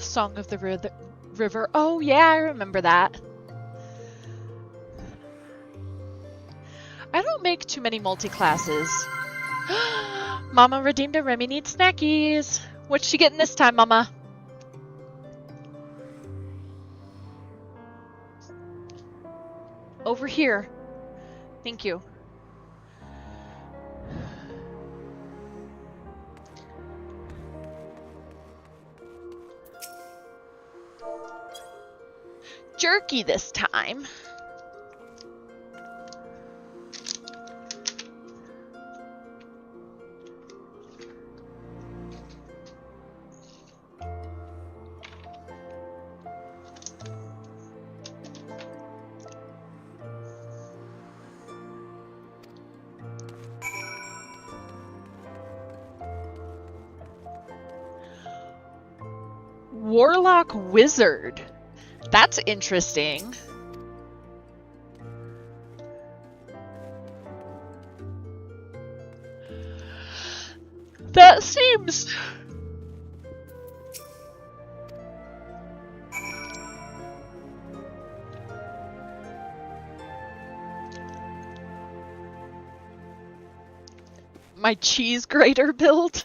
Song of the River. Oh, yeah, I remember that. I don't make too many multi-classes. Mama redeemed a Remy needs snackies. What's she getting this time, Mama? Over here. Thank you. Jerky this time. Warlock Wizard. That's interesting. That seems... My cheese grater build?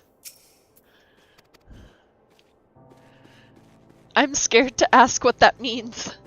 I'm scared to ask what that means.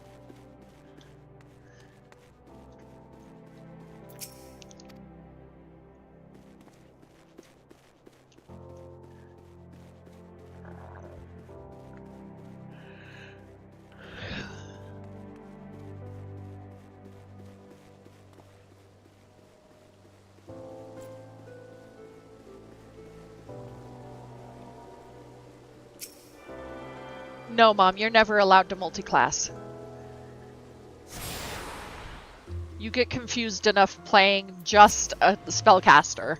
No, Mom, you're never allowed to multi-class. You get confused enough playing just a spellcaster.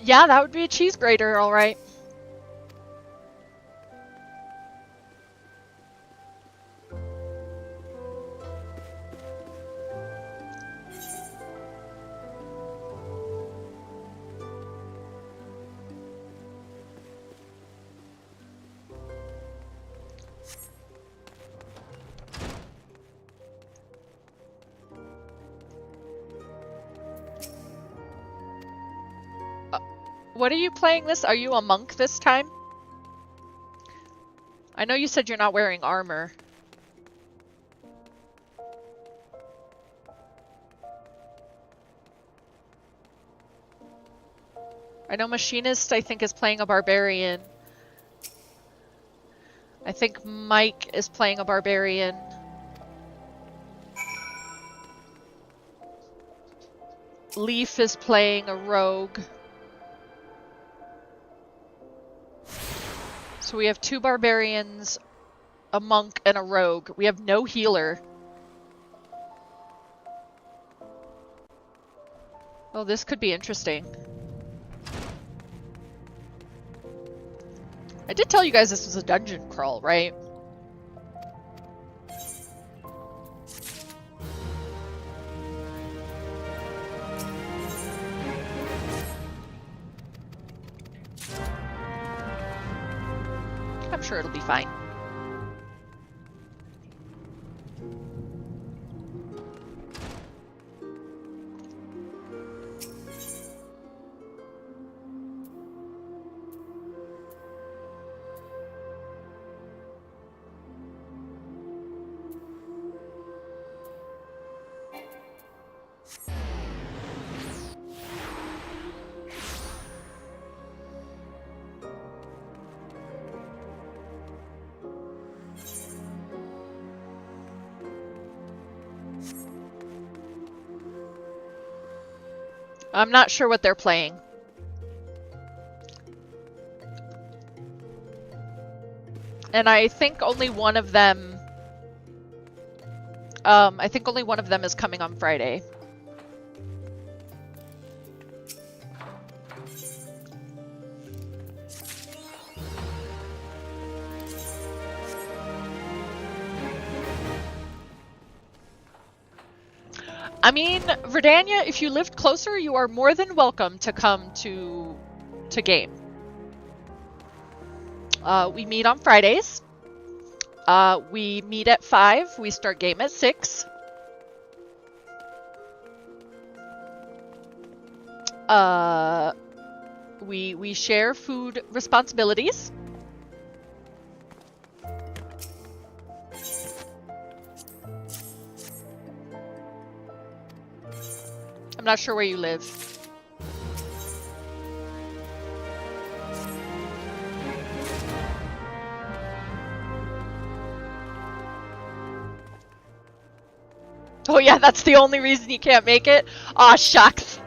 Yeah, that would be a cheese grater, all right. What are you playing this? Are you a monk this time? I know you said you're not wearing armor. I know Machinist, I think, is playing a barbarian. I think Mike is playing a barbarian. Leaf is playing a rogue. So we have 2 barbarians, a monk, and a rogue. We have no healer. Oh, this could be interesting. I did tell you guys this was a dungeon crawl, right? I'm sure it'll be fine. I'm not sure what they're playing. And I think only one of them... I think only one of them is coming on Friday. I mean, Verdania, if you lived closer, you are more than welcome to come to game. We meet on Fridays. We meet at 5. We start game at 6. We share food responsibilities. I'm not sure where you live. Oh yeah, that's the only reason you can't make it? Aw, shucks.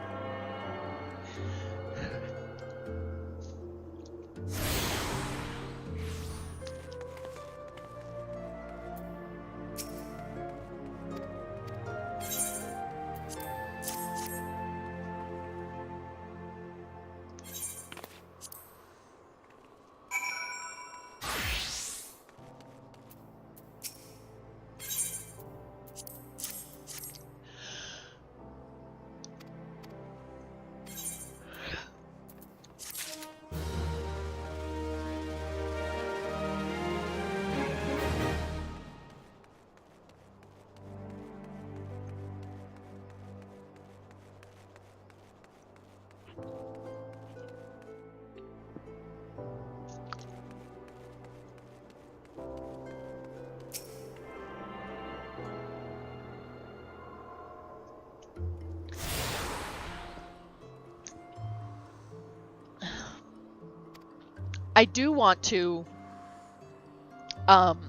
I do want to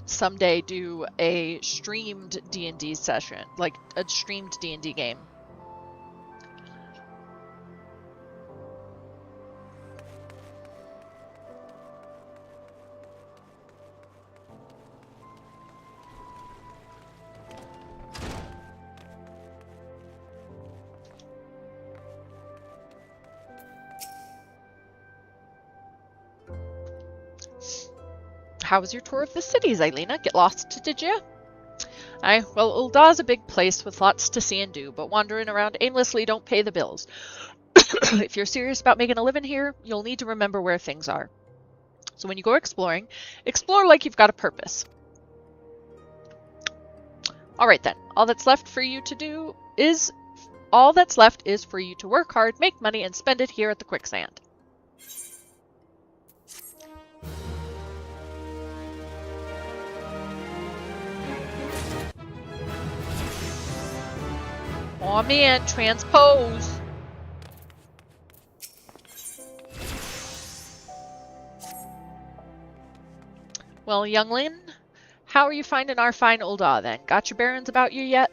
someday do a streamed D&D session, like a streamed D&D game. How was your tour of the cities, Eilina? Get lost, did you? Aye, well, Ul'dah's a big place with lots to see and do, but wandering around aimlessly don't pay the bills. If you're serious about making a living here, you'll need to remember where things are. So when you go exploring, explore like you've got a purpose. Alright then, all that's left for you to work hard, make money, and spend it here at the Quicksand. Aw man, transpose! Well, youngling, how are you finding our fine Ul'dah then? Got your bearings about you yet?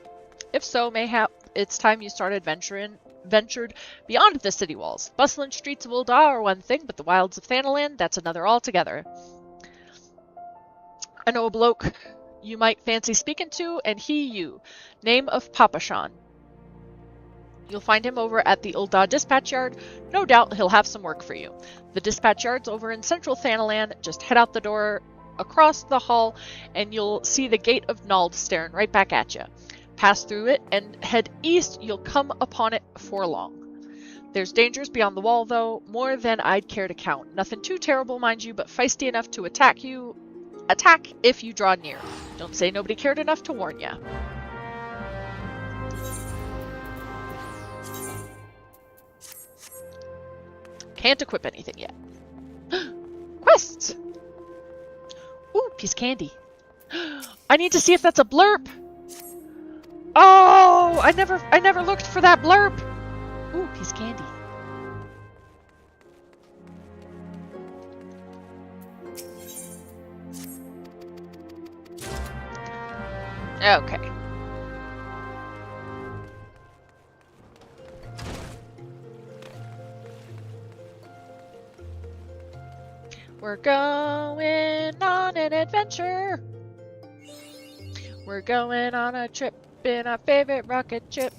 If so, mayhap it's time you started ventured beyond the city walls. Bustling streets of Ul'dah are one thing, but the wilds of Thanalan, that's another altogether. I know a bloke you might fancy speaking to, and he you. Name of Papashan. You'll find him over at the Ul'dah Dispatch Yard. No doubt he'll have some work for you. The Dispatch Yard's over in central Thanalan. Just head out the door across the hall and you'll see the Gate of Nald staring right back at you. Pass through it and head east. You'll come upon it before long. There's dangers beyond the wall though, more than I'd care to count. Nothing too terrible, mind you, but feisty enough to attack if you draw near. Don't say nobody cared enough to warn ya. Can't equip anything yet. Quests! Ooh, piece of candy. I need to see if that's a blurb. Oh, I never looked for that blurb. Ooh, piece of candy. Okay. We're going on an adventure. We're going on a trip in our favorite rocket ship.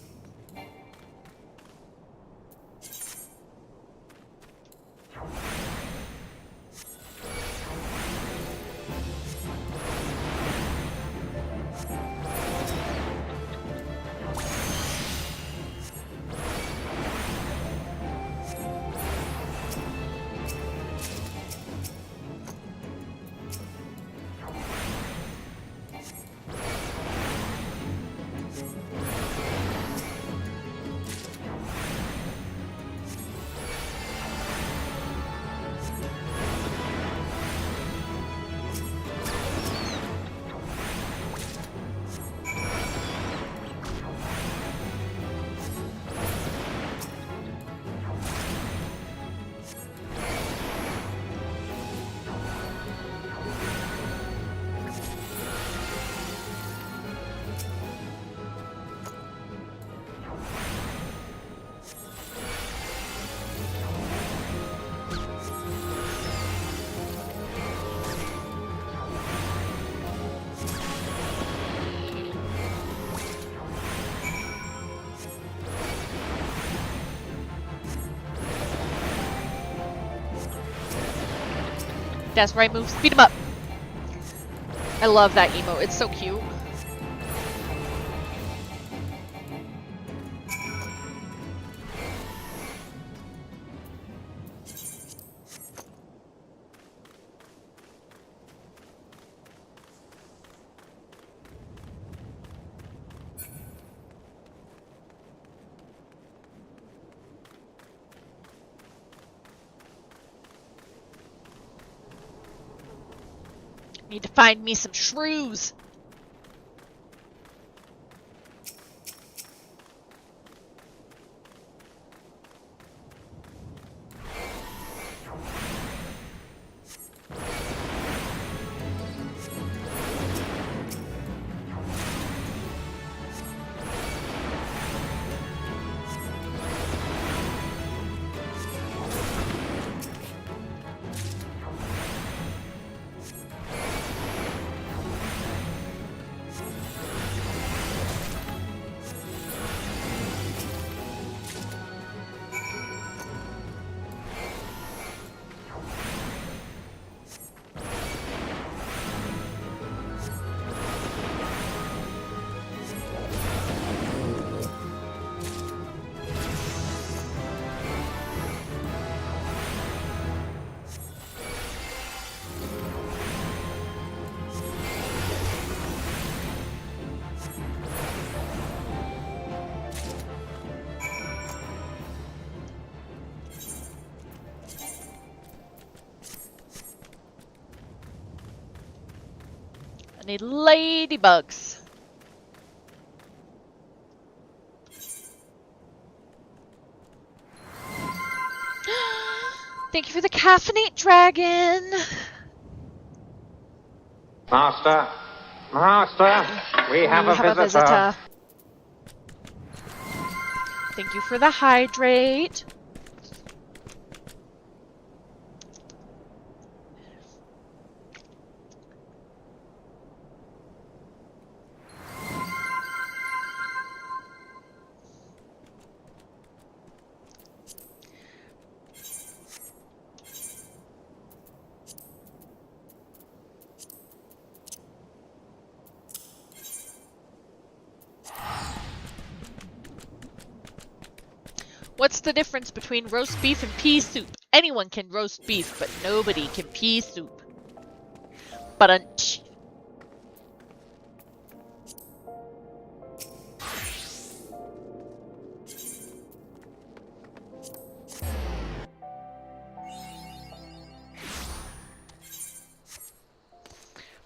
That's right move. Speed him up. I love that emote. It's so cute. Need to find me some shrews. I need ladybugs. Thank you for the caffeinate, dragon. Master, we have a visitor. Thank you for the hydrate. What's the difference between roast beef and pea soup? Anyone can roast beef, but nobody can pea soup. But I'm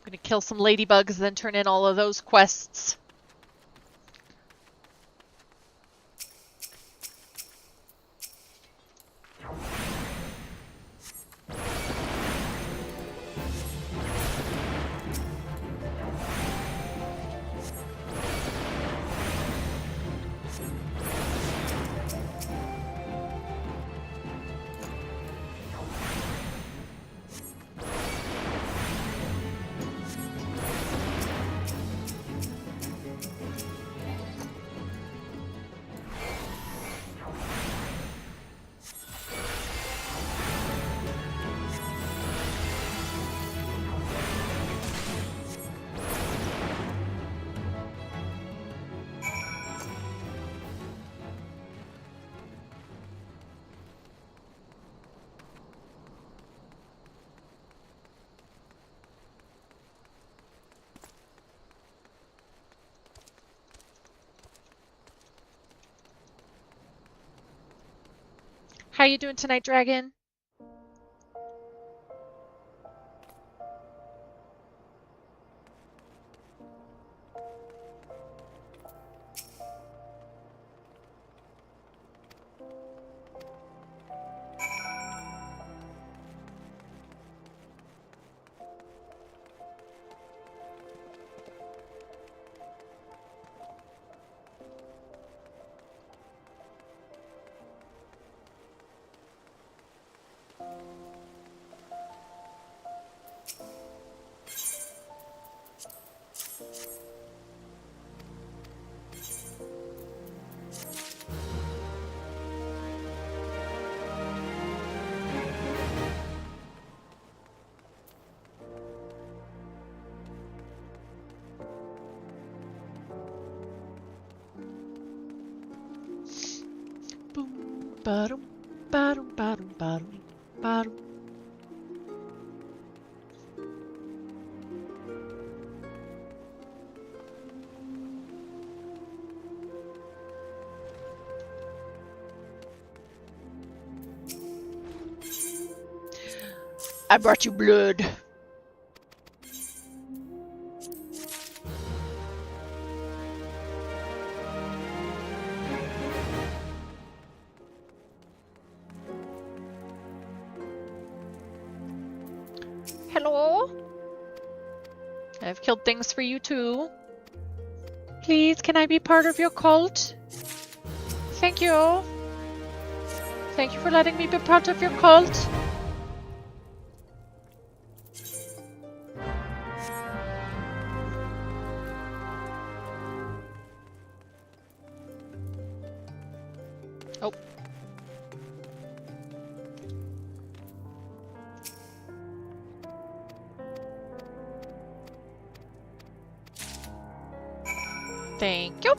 gonna kill some ladybugs, then turn in all of those quests. How you doing tonight, Dragon? Boom, ba-dum, ba-dum, ba-dum, ba-dum, ba-dum. I brought you blood. Hello? I've killed things for you too. Please, can I be part of your cult? Thank you. Thank you for letting me be part of your cult. Oh. Thank you.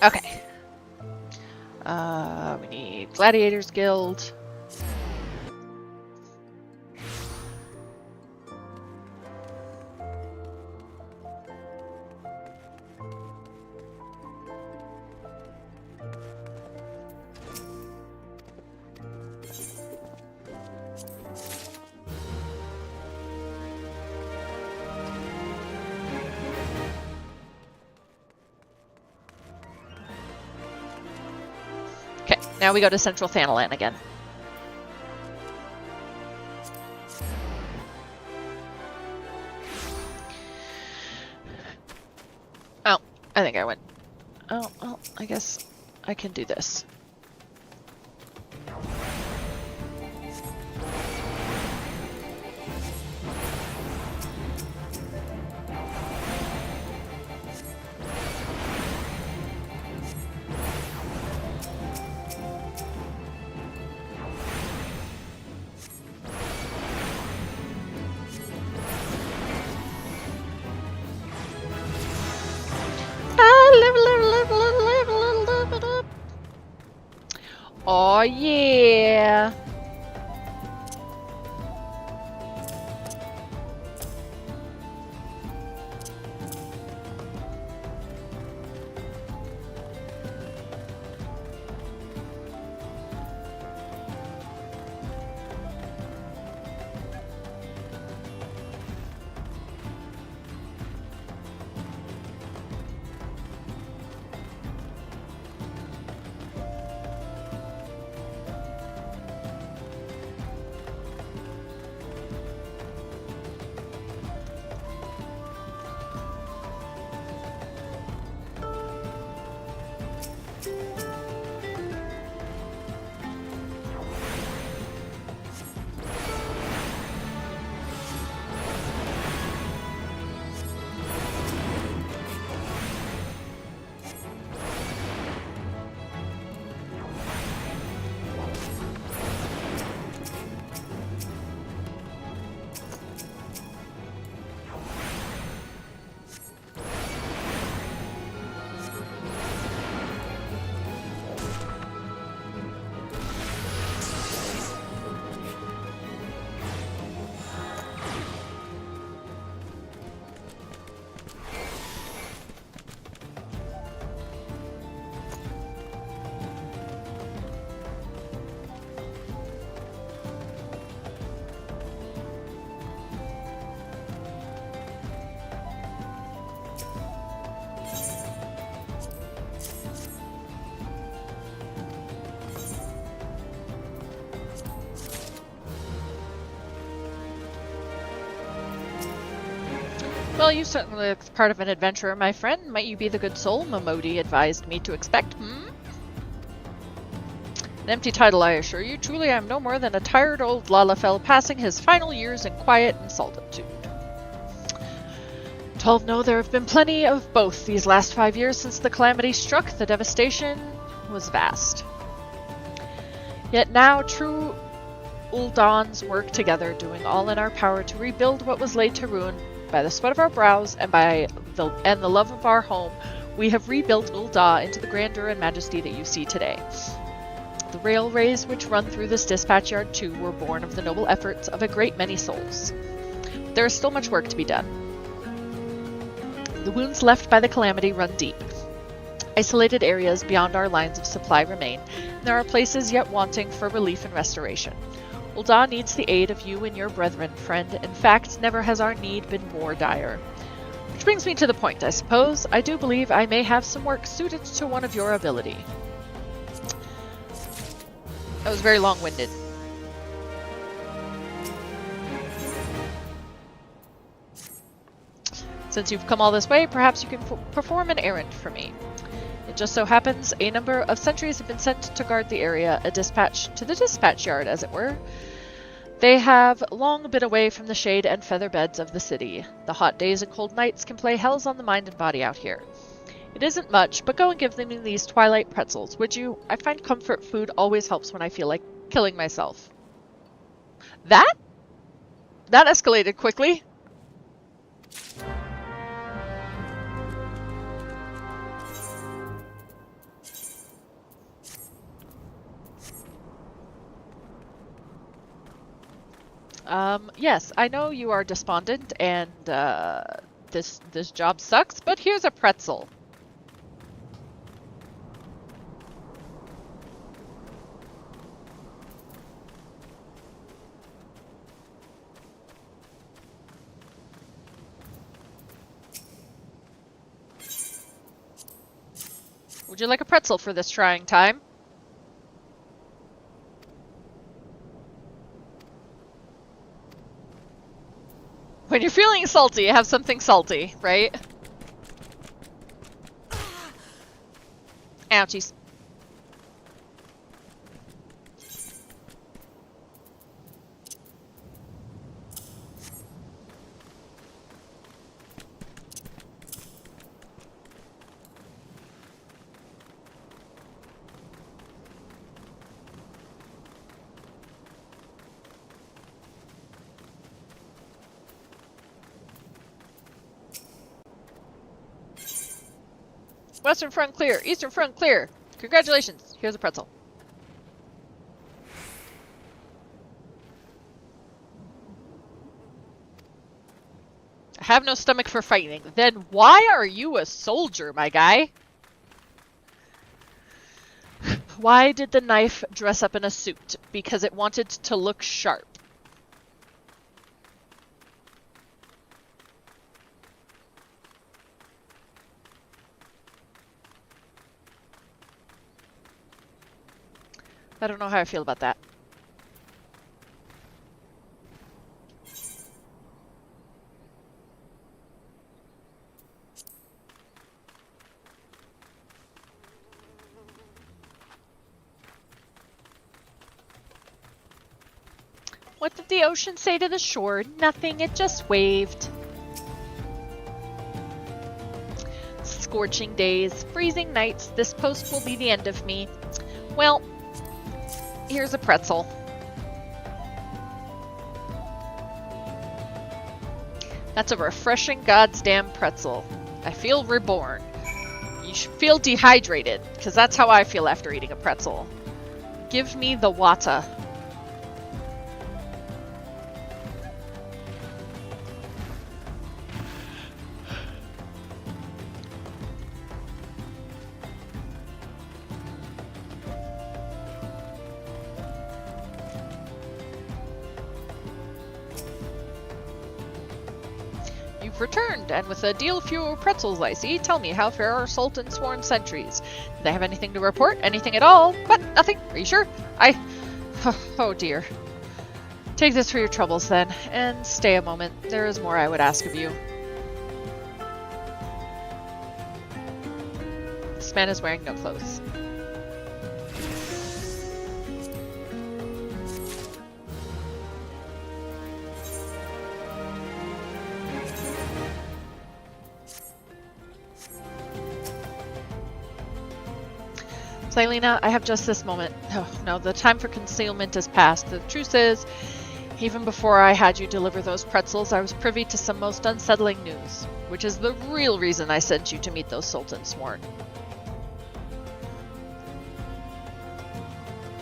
Okay. We need Gladiators Guild. Okay, now we go to Central Thanalan again. Oh, I think I went. Oh, well, I guess I can do this. Oh yeah. Well, you certainly look part of an adventurer, my friend. Might you be the good soul Momodi advised me to expect, An empty title, I assure you. Truly, I am no more than a tired old Lalafell passing his final years in quiet and solitude. 12 no, there have been plenty of both these last 5 years since the calamity struck. The devastation was vast. Yet now, true Uldans work together, doing all in our power to rebuild what was laid to ruin. By the sweat of our brows and the love of our home, we have rebuilt Ul'dah into the grandeur and majesty that you see today. The railways which run through this dispatch yard too were born of the noble efforts of a great many souls. There is still much work to be done. The wounds left by the calamity run deep. Isolated areas beyond our lines of supply remain, and there are places yet wanting for relief and restoration. Ul'dah needs the aid of you and your brethren, friend. In fact, never has our need been more dire. Which brings me to the point, I suppose. I do believe I may have some work suited to one of your ability. That was very long-winded. Since you've come all this way, perhaps you can perform an errand for me. It just so happens a number of sentries have been sent to guard the area, a dispatch to the dispatch yard, as it were. They have long been away from the shade and feather beds of the city. The hot days and cold nights can play hells on the mind and body out here. It isn't much, but go and give them these twilight pretzels, would you? I find comfort food always helps when I feel like killing myself. That escalated quickly. Yes, I know you are despondent and this job sucks, but here's a pretzel. Would you like a pretzel for this trying time? When you're feeling salty, have something salty, right? Ouchies. Western front clear. Eastern front clear. Congratulations. Here's a pretzel. I have no stomach for fighting. Then why are you a soldier, my guy? Why did the knife dress up in a suit? Because it wanted to look sharp. I don't know how I feel about that. What did the ocean say to the shore? Nothing, it just waved. Scorching days, freezing nights, this post will be the end of me. Well, here's a pretzel. That's a refreshing goddamn pretzel. I feel reborn. You should feel dehydrated, because that's how I feel after eating a pretzel. Give me the wata. Returned, and with a deal fewer pretzels I see, tell me how fare our Sultan's sworn sentries. Do they have anything to report? Anything at all? What? Nothing? Are you sure? Oh dear. Take this for your troubles then, and stay a moment. There is more I would ask of you. This man is wearing no clothes. Selena, I have just this moment. Oh, no, the time for concealment is past. The truth is, even before I had you deliver those pretzels, I was privy to some most unsettling news, which is the real reason I sent you to meet those Sultan Sworn.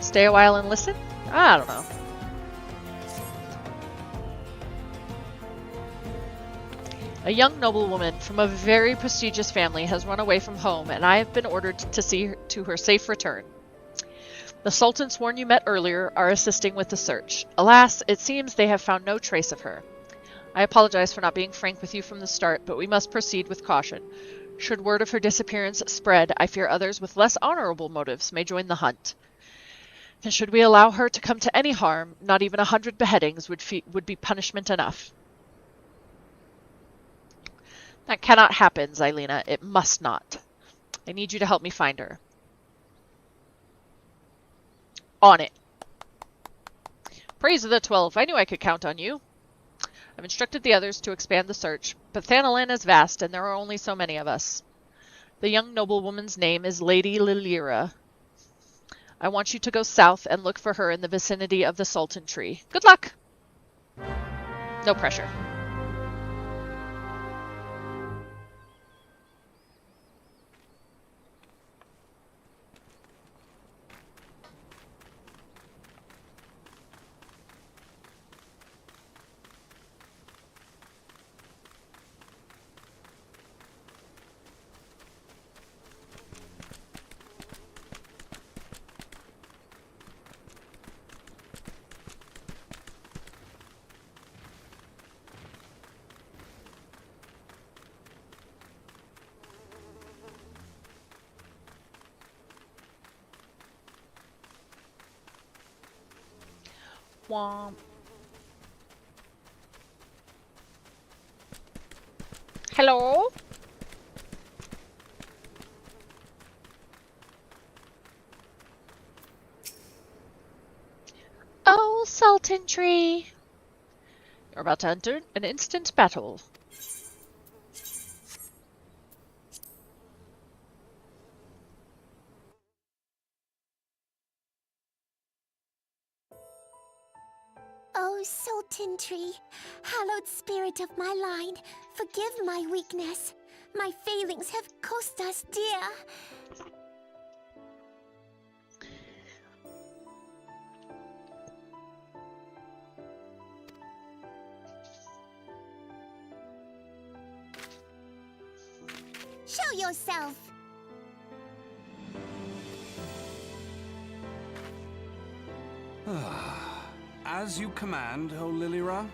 Stay a while and listen? I don't know. A young noblewoman from a very prestigious family has run away from home, and I have been ordered to see to her safe return. The Sultan Sworn you met earlier are assisting with the search. Alas, it seems they have found no trace of her. I apologize for not being frank with you from the start, but we must proceed with caution. Should word of her disappearance spread, I fear others with less honorable motives may join the hunt. And should we allow her to come to any harm, not even 100 beheadings would be punishment enough. That cannot happen, Xylena. It must not. I need you to help me find her. On it. Praise of the 12. I knew I could count on you. I've instructed the others to expand the search, but Thanalan is vast, and there are only so many of us. The young noblewoman's name is Lady Lilira. I want you to go south and look for her in the vicinity of the Sultan Tree. Good luck! No pressure. Womp. Hello? Oh, Sultan Tree. You're about to enter an instant battle. Oh, Sultan Tree, hallowed spirit of my line, forgive my weakness. My failings have cost us dear. Show yourself! As you command, O Lilira.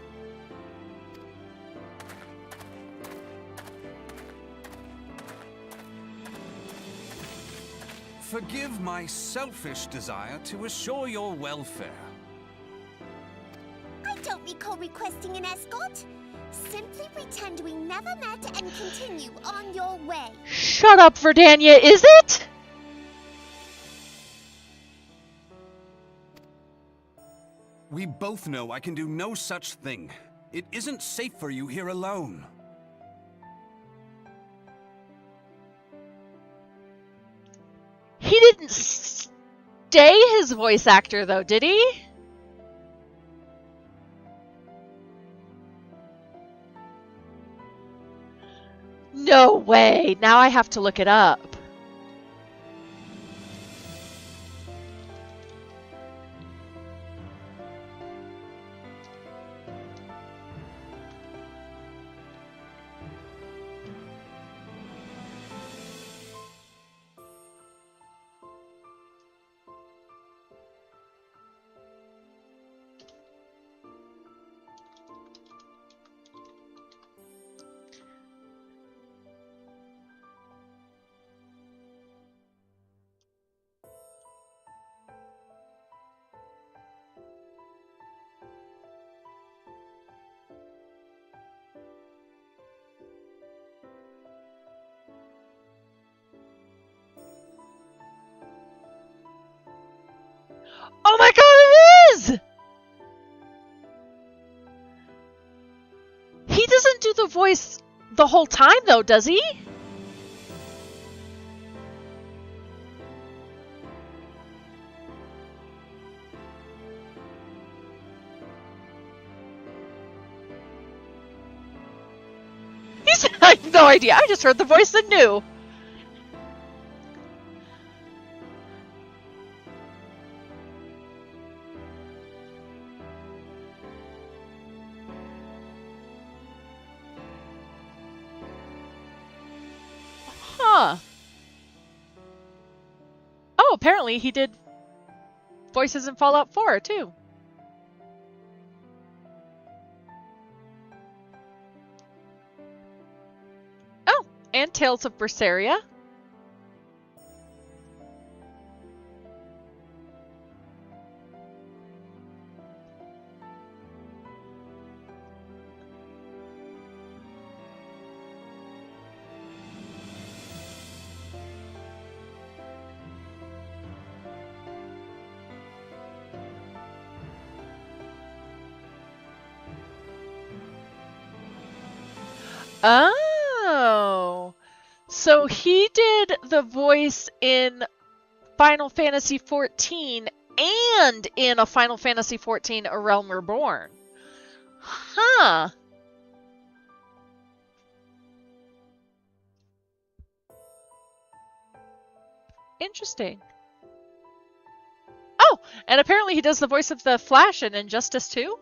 Forgive my selfish desire to assure your welfare. I don't recall requesting an escort. Simply pretend we never met and continue on your way. Shut up, Verdania, is it? We both know I can do no such thing. It isn't safe for you here alone. He didn't stay his voice actor, though, did he? No way. Now I have to look it up. the voice the whole time, though, does he? I have no idea. I just heard the voice and knew. Huh. Oh, apparently he did voices in Fallout 4, too. And Tales of Berseria. Oh. So he did the voice in Final Fantasy XIV and in a Final Fantasy XIV A Realm Reborn. Huh. Interesting. Oh, and apparently he does the voice of the Flash in Injustice 2.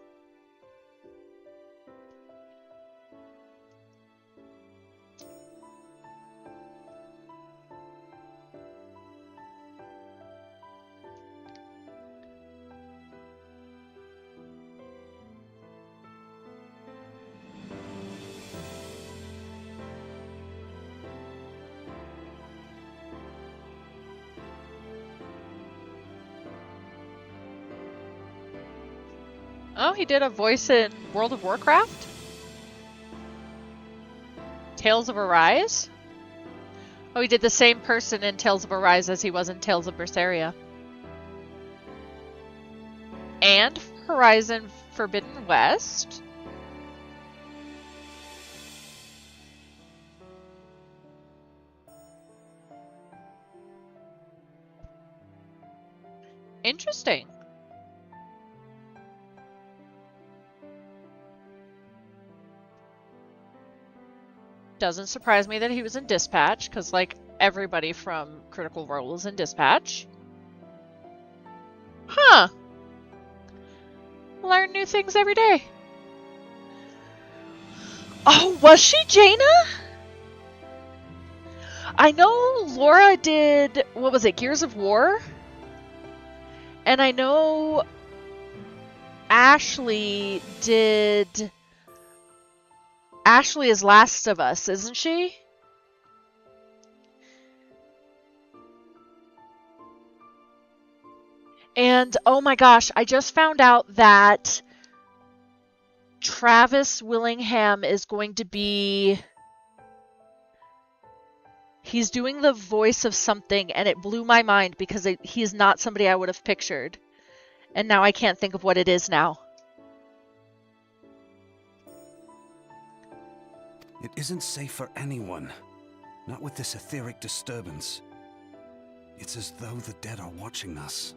Oh, he did a voice in World of Warcraft? Tales of Arise? Oh, he did the same person in Tales of Arise as he was in Tales of Berseria. And Horizon Forbidden West. Interesting. Doesn't surprise me that he was in Dispatch, because, like, everybody from Critical Role is in Dispatch. Huh. Learn new things every day. Oh, was she Jaina? I know Laura did, what was it, Gears of War? And I know Ashley did... Ashley is Last of Us, isn't she? And, oh my gosh, I just found out that Travis Willingham is going to be... He's doing the voice of something, and it blew my mind because he is not somebody I would have pictured. And now I can't think of what it is now. It isn't safe for anyone. Not with this etheric disturbance. It's as though the dead are watching us.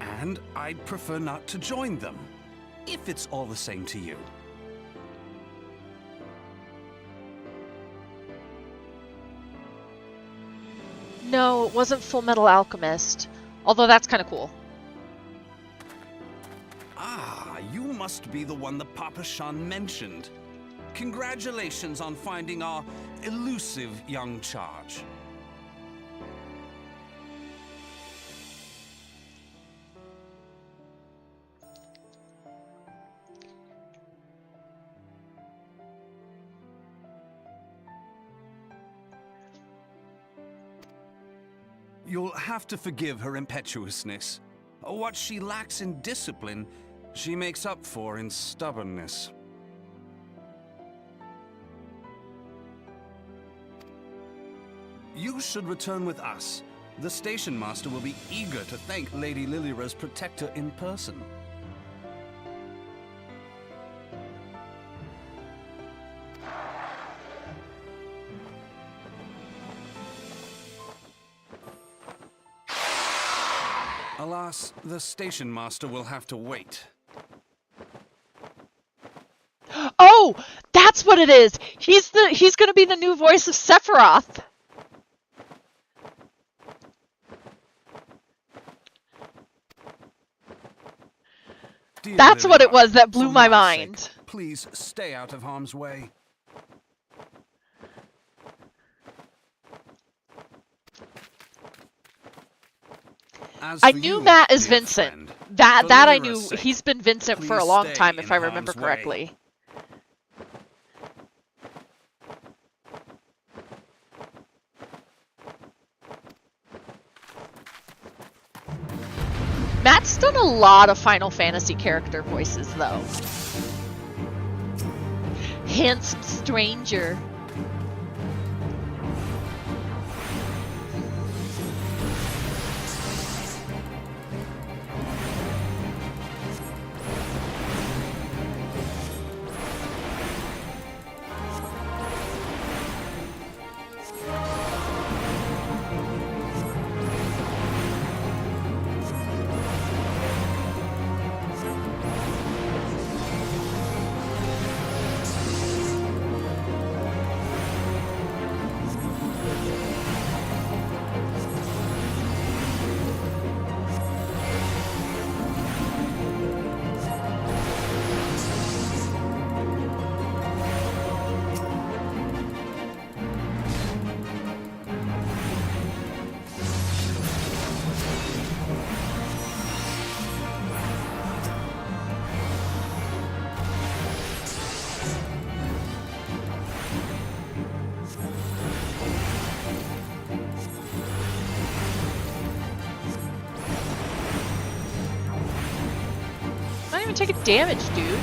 And I'd prefer not to join them, if it's all the same to you. No, it wasn't Full Metal Alchemist. Although that's kind of cool. Ah, you must be the one that Papa Shan mentioned. Congratulations on finding our elusive young charge. You'll have to forgive her impetuousness. What she lacks in discipline, she makes up for in stubbornness. You should return with us. The station master will be eager to thank Lady Lilira's protector in person. Alas, the station master will have to wait. Oh, that's what it is. He's going to be the new voice of Sephiroth. Dear That's what it Lilia, was that blew for my sake, mind. please stay out of harm's way. As I for knew you, Matt is dear Vincent. friend, That for I Lyra's knew. sake, He's been Vincent for a please long stay time, if in I remember harm's way. correctly. Matt's done a lot of Final Fantasy character voices, though. Handsome stranger. Not even taking damage, dude.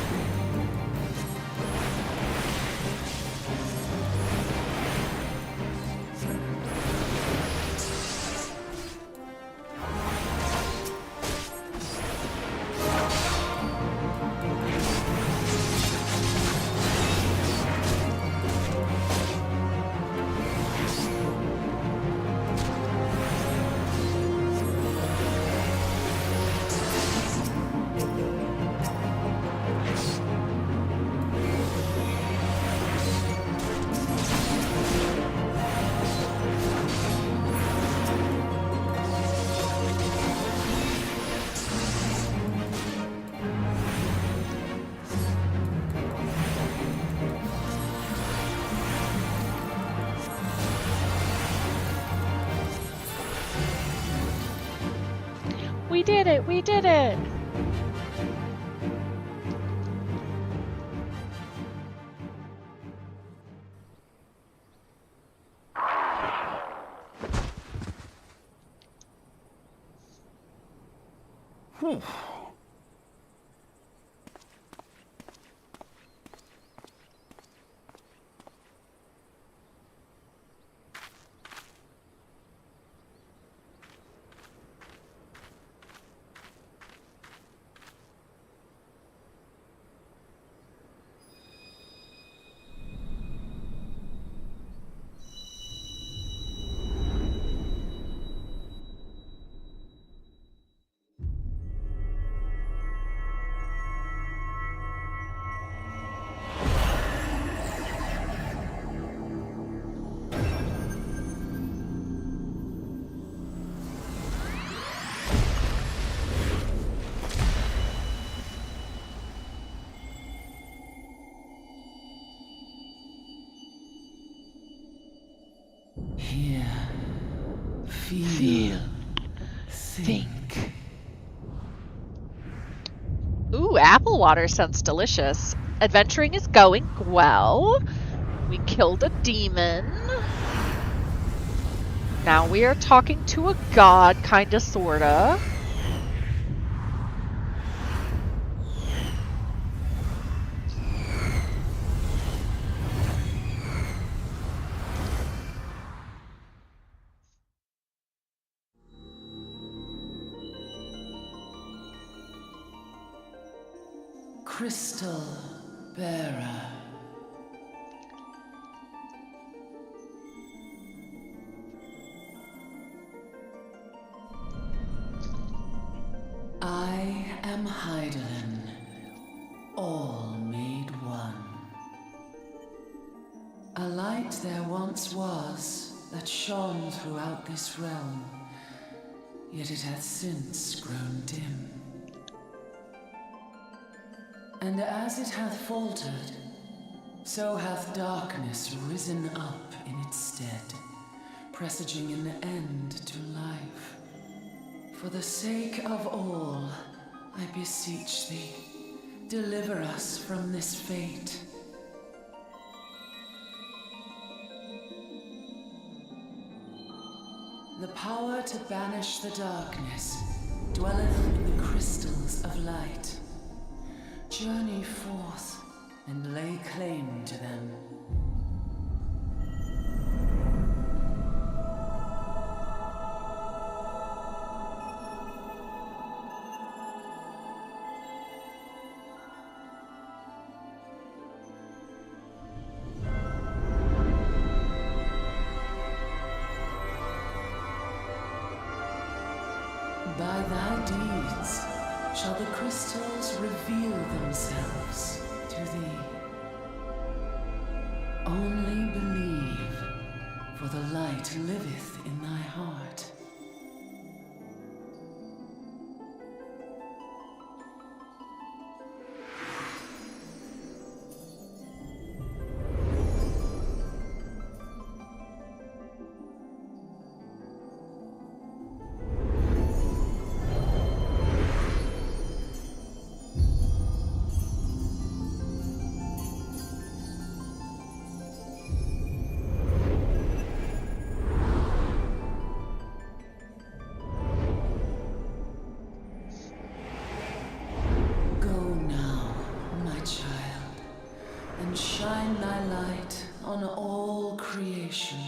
We did it! We did it! Whew. Hear, feel, think. Ooh, apple water sounds delicious. Adventuring is going well. We killed a demon. Now we are talking to a god, kinda, sorta. Crystal bearer. Hydaelyn, all made one. A light there once was that shone throughout this realm, yet it hath since grown dim. And as it hath faltered, so hath darkness risen up in its stead, presaging an end to life. For the sake of all, I beseech thee, deliver us from this fate. The power to banish the darkness dwelleth in the crystals of light. Journey forth and lay claim to them. By thy deeds shall the crystals reveal themselves to thee. Only believe, for the light liveth in thy heart. Shine thy light on all creation.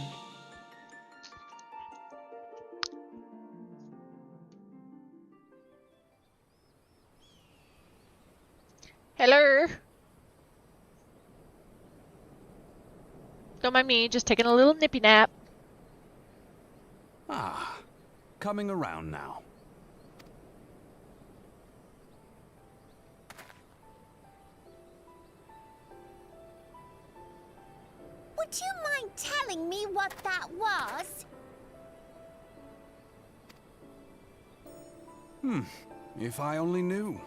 Hello. Don't mind me, just taking a little nippy nap. Ah, coming around now. Would you mind telling me what that was? If I only knew.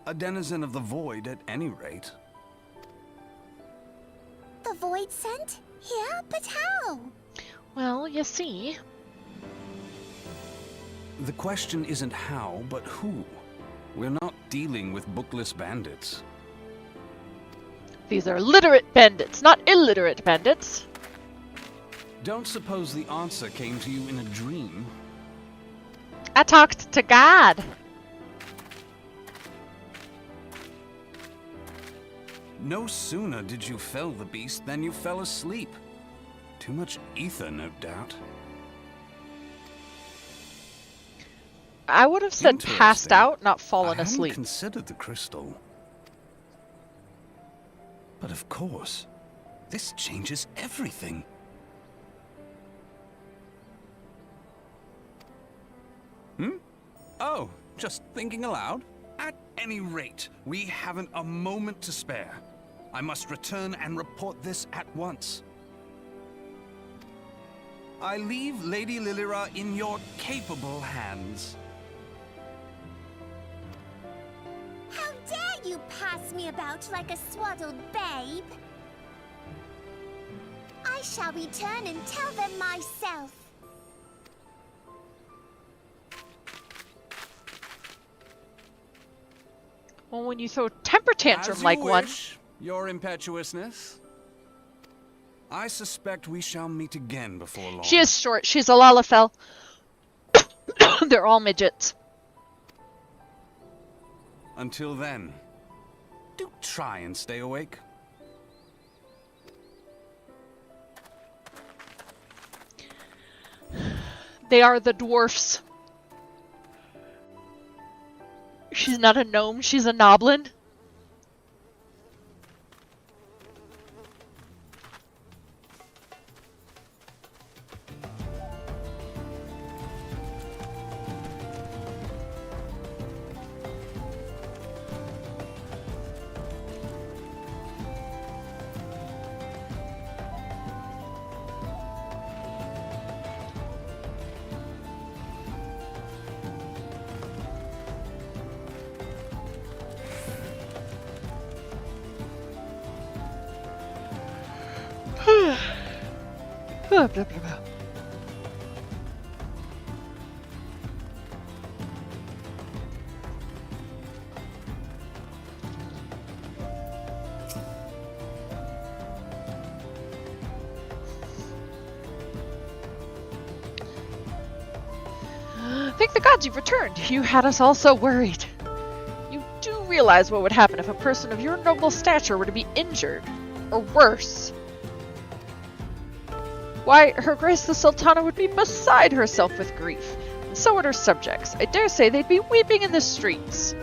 A denizen of the void at any rate. The void sent? Here? But how? Well, you see. The question isn't how, but who. We're not dealing with bookless bandits. These are literate bandits, not illiterate bandits. Don't suppose the answer came to you in a dream? I talked to God. No sooner did you fell the beast than you fell asleep. Too much ether, no doubt. I would have said passed Interesting. out, not fallen I asleep. hadn't considered the crystal. But of course, this changes everything. Oh, just thinking aloud? At any rate, we haven't a moment to spare. I must return and report this at once. I leave Lady Lilira in your capable hands. How dare you pass me about like a swaddled babe? I shall return and tell them myself. Well, when you throw temper tantrum As you like one. wish, Your impetuousness. I suspect we shall meet again before long. She is short. She's a Lalafell. They're all midgets. Until then, do try and stay awake. They are the dwarfs. She's not a gnome, she's a noblin. Blah, blah, blah. Thank the gods you've returned. You had us all so worried. You do realize what would happen if a person of your noble stature were to be injured, or worse. Why, Her Grace the Sultana would be beside herself with grief, and so would her subjects. I dare say they'd be weeping in the streets.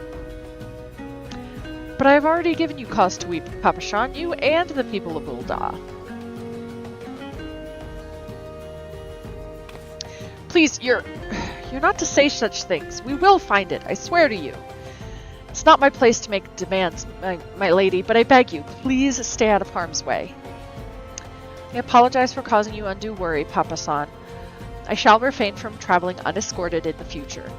But I have already given you cause to weep, Papashan, you and the people of Ul'dah. Please, you're not to say such things. We will find it, I swear to you. It's not my place to make demands, my lady, but I beg you, please stay out of harm's way. I apologize for causing you undue worry, Papa-san. I shall refrain from traveling unescorted in the future.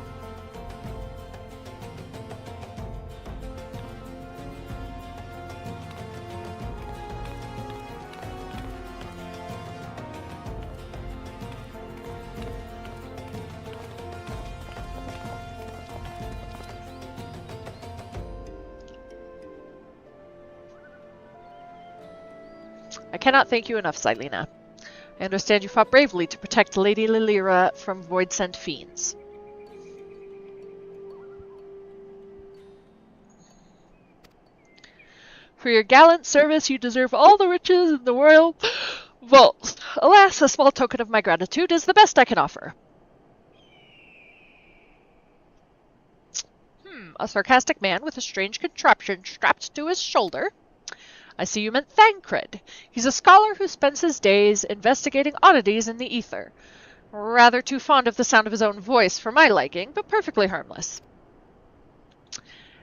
I cannot thank you enough, Xylena. I understand you fought bravely to protect Lady Lilira from Void-Sent fiends. For your gallant service, you deserve all the riches in the royal vaults. Alas, a small token of my gratitude is the best I can offer. A sarcastic man with a strange contraption strapped to his shoulder. I see you meant Thancred. He's a scholar who spends his days investigating oddities in the ether. Rather too fond of the sound of his own voice for my liking, but perfectly harmless.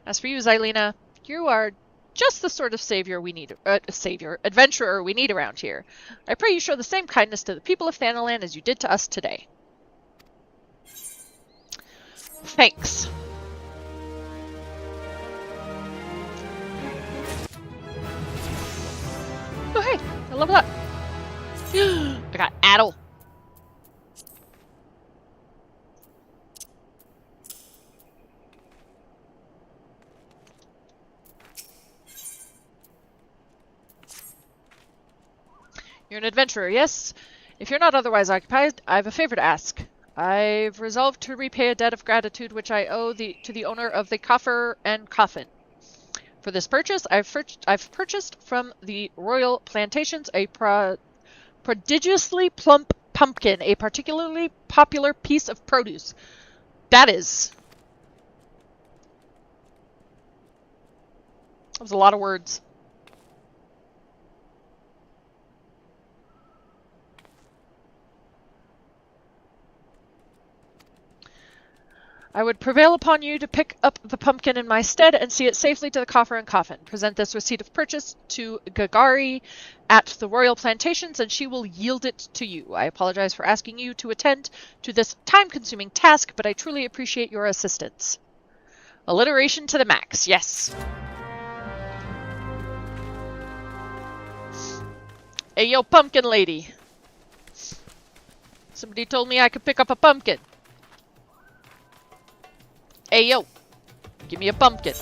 As for you, Xylena, you are just the sort of adventurer we need around here. I pray you show the same kindness to the people of Thanalan as you did to us today. Thanks. Oh hey, I leveled up. I got Adel. You're an adventurer, yes? If you're not otherwise occupied, I have a favor to ask. I've resolved to repay a debt of gratitude which I owe to the owner of the coffer and coffin. For this purchase, I've purchased from the Royal Plantations a prodigiously plump pumpkin, a particularly popular piece of produce. That was a lot of words. I would prevail upon you to pick up the pumpkin in my stead and see it safely to the coffer and coffin. Present this receipt of purchase to Gagari at the Royal Plantations, and she will yield it to you. I apologize for asking you to attend to this time-consuming task, but I truly appreciate your assistance. Alliteration to the max, yes. Hey, yo, pumpkin lady. Somebody told me I could pick up a pumpkin. Hey, yo, give me a pumpkin.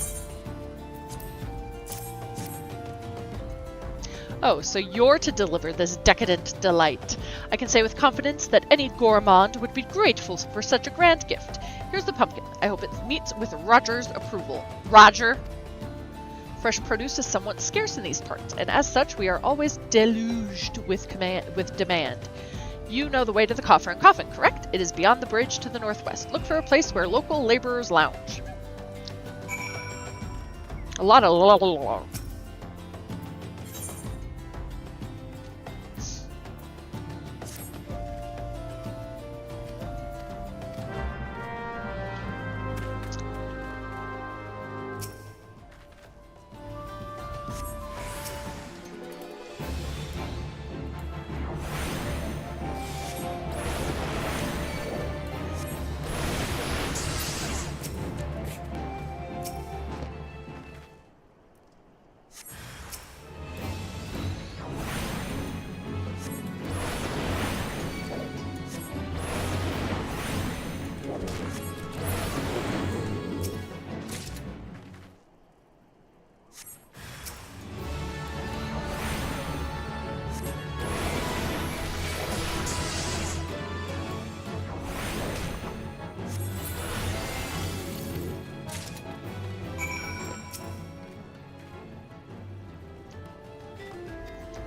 Oh, so you're to deliver this decadent delight. I can say with confidence that any gourmand would be grateful for such a grand gift. Here's the pumpkin. I hope it meets with Roger's approval. Roger? Fresh produce is somewhat scarce in these parts, and as such we are always deluged with demand. You know the way to the coffer and coffin, correct? It is beyond the bridge to the northwest. Look for a place where local laborers lounge. A lot of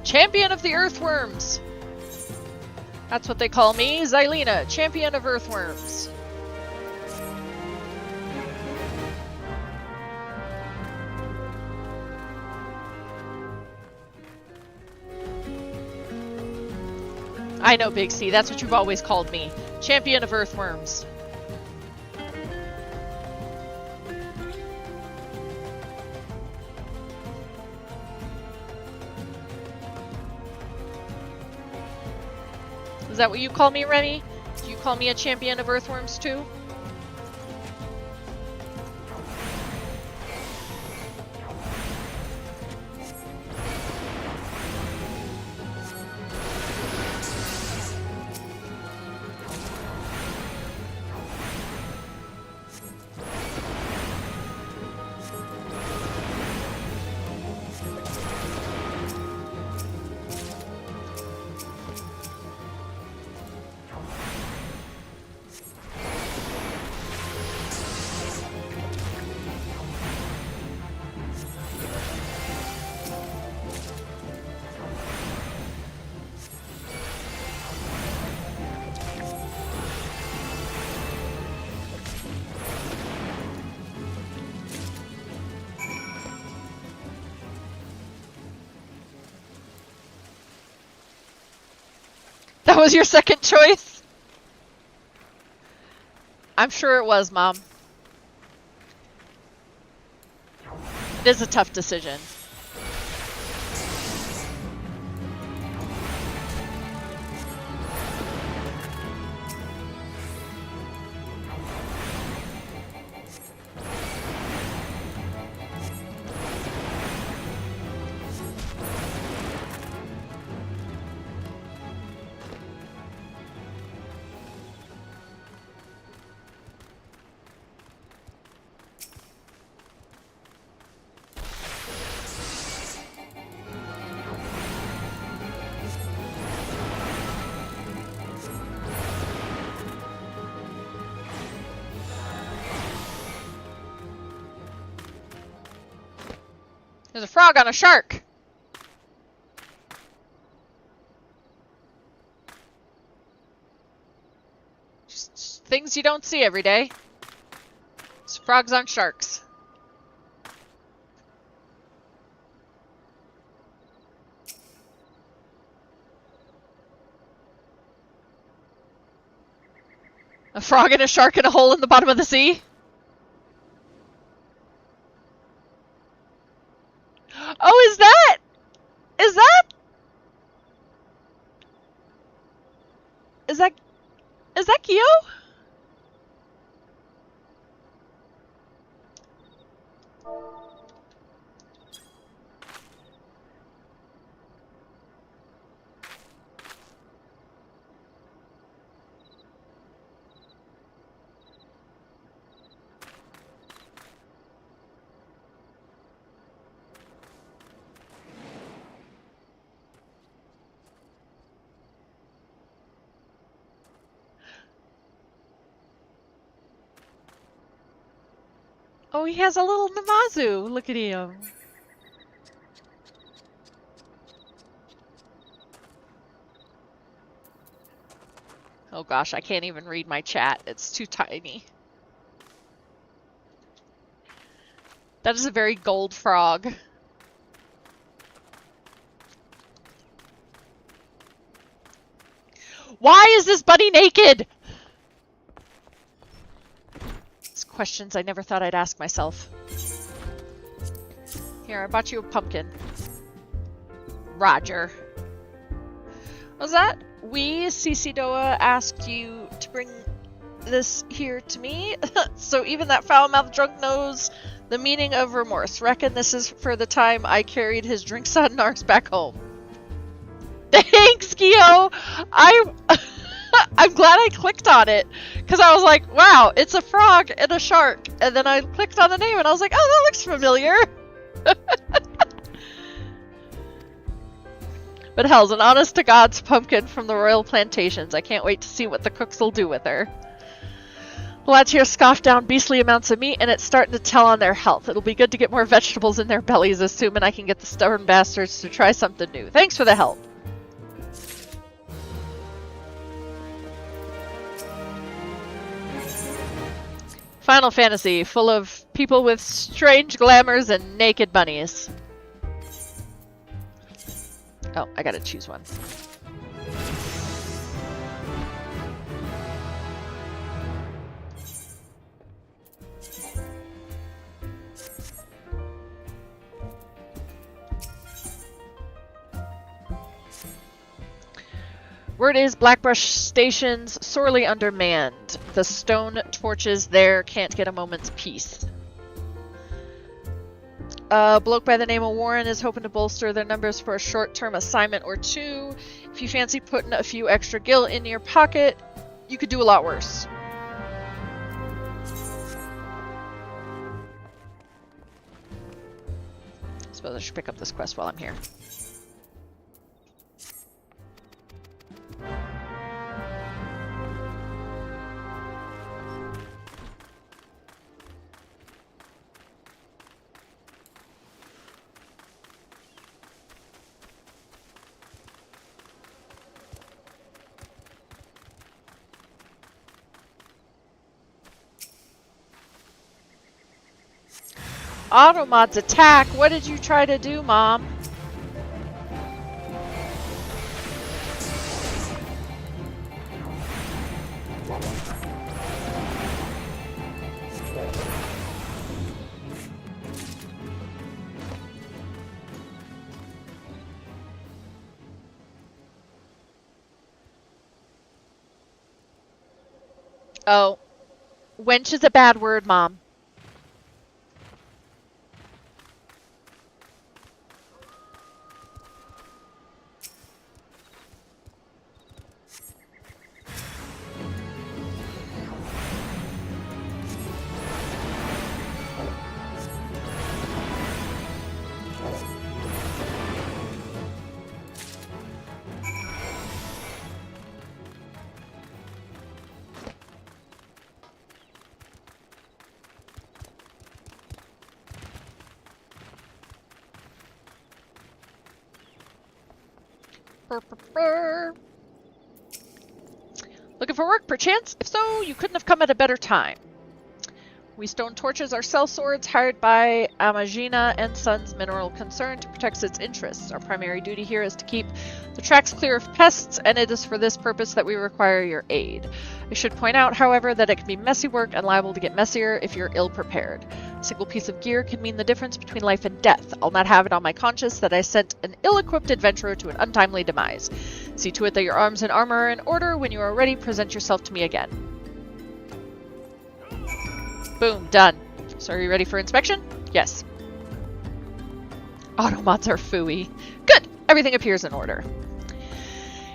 Champion of the Earthworms. That's what they call me, Xylena, Champion of Earthworms. I know, Big C, that's what you've always called me. Champion of Earthworms. Is that what you call me, Remy? Do you call me a champion of Earthworms too? That was your second choice? I'm sure it was, Mom. It is a tough decision. There's a frog on a shark! Just things you don't see every day. It's frogs on sharks. A frog and a shark in a hole in the bottom of the sea? Oh, is that? Is that? Is that Kyo? Oh, he has a little Namazu. Look at him. Oh gosh, I can't even read my chat. It's too tiny. That is a very gold frog. Why is this bunny naked? Questions I never thought I'd ask myself. Here, I bought you a pumpkin. Roger. Was that? CC Doa asked you to bring this here to me, so even that foul-mouthed drunk knows the meaning of remorse. Reckon this is for the time I carried his drinks on Narks back home. Thanks, Kyo! I'm glad I clicked on it, because I was like, wow, it's a frog and a shark, and then I clicked on the name and I was like, oh, that looks familiar. But hell's an honest-to-God's pumpkin from the Royal Plantations. I can't wait to see what the cooks will do with her. Lads here scoff down beastly amounts of meat, and it's starting to tell on their health. It'll be good to get more vegetables in their bellies, assuming I can get the stubborn bastards to try something new. Thanks for the help. Final Fantasy, full of people with strange glamours and naked bunnies. Oh, I gotta choose one. Word is Blackbrush Station's sorely undermanned. The stone torches there can't get a moment's peace. A bloke by the name of Warren is hoping to bolster their numbers for a short-term assignment or two. If you fancy putting a few extra gil in your pocket, you could do a lot worse. I suppose I should pick up this quest while I'm here. Automods attack! What did you try to do, Mom? Oh. Wench is a bad word, Mom. Looking for work, perchance? If so, you couldn't have come at a better time. We stone torches are sellswords hired by Amagina and Sons Mineral Concern to protect its interests. Our primary duty here is to keep the tracks clear of pests, and it is for this purpose that we require your aid. I should point out, however, that it can be messy work and liable to get messier if you're ill-prepared. A single piece of gear can mean the difference between life and death. I'll not have it on my conscience that I sent an ill-equipped adventurer to an untimely demise. See to it that your arms and armor are in order. When you are ready, present yourself to me again. Boom, done. So are you ready for inspection? Yes. Automods are phooey. Good! Everything appears in order.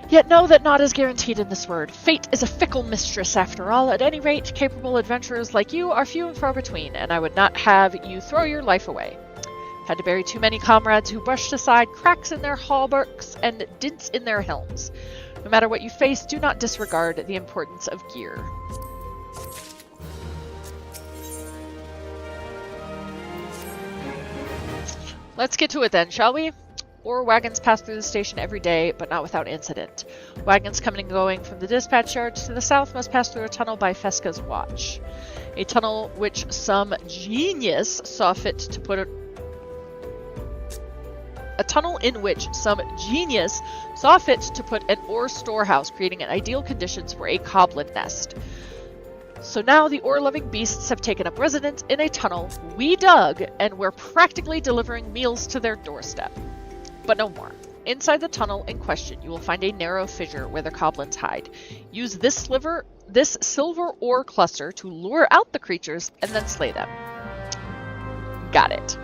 Yet know that not is guaranteed in this word. Fate is a fickle mistress, after all. At any rate, capable adventurers like you are few and far between, and I would not have you throw your life away. Had to bury too many comrades who brushed aside cracks in their hauberks and dints in their helms. No matter what you face, do not disregard the importance of gear. Let's get to it then, shall we? Ore wagons pass through the station every day, but not without incident. Wagons coming and going from the dispatch yards to the south must pass through a tunnel by Fesca's watch. A tunnel which some genius saw fit to put a tunnel in which some genius saw fit to put an ore storehouse, creating ideal conditions for a goblin nest. So now the ore-loving beasts have taken up residence in a tunnel we dug, and we're practically delivering meals to their doorstep. But no more. Inside the tunnel in question, you will find a narrow fissure where the goblins hide. Use this silver ore cluster to lure out the creatures and then slay them. Got it.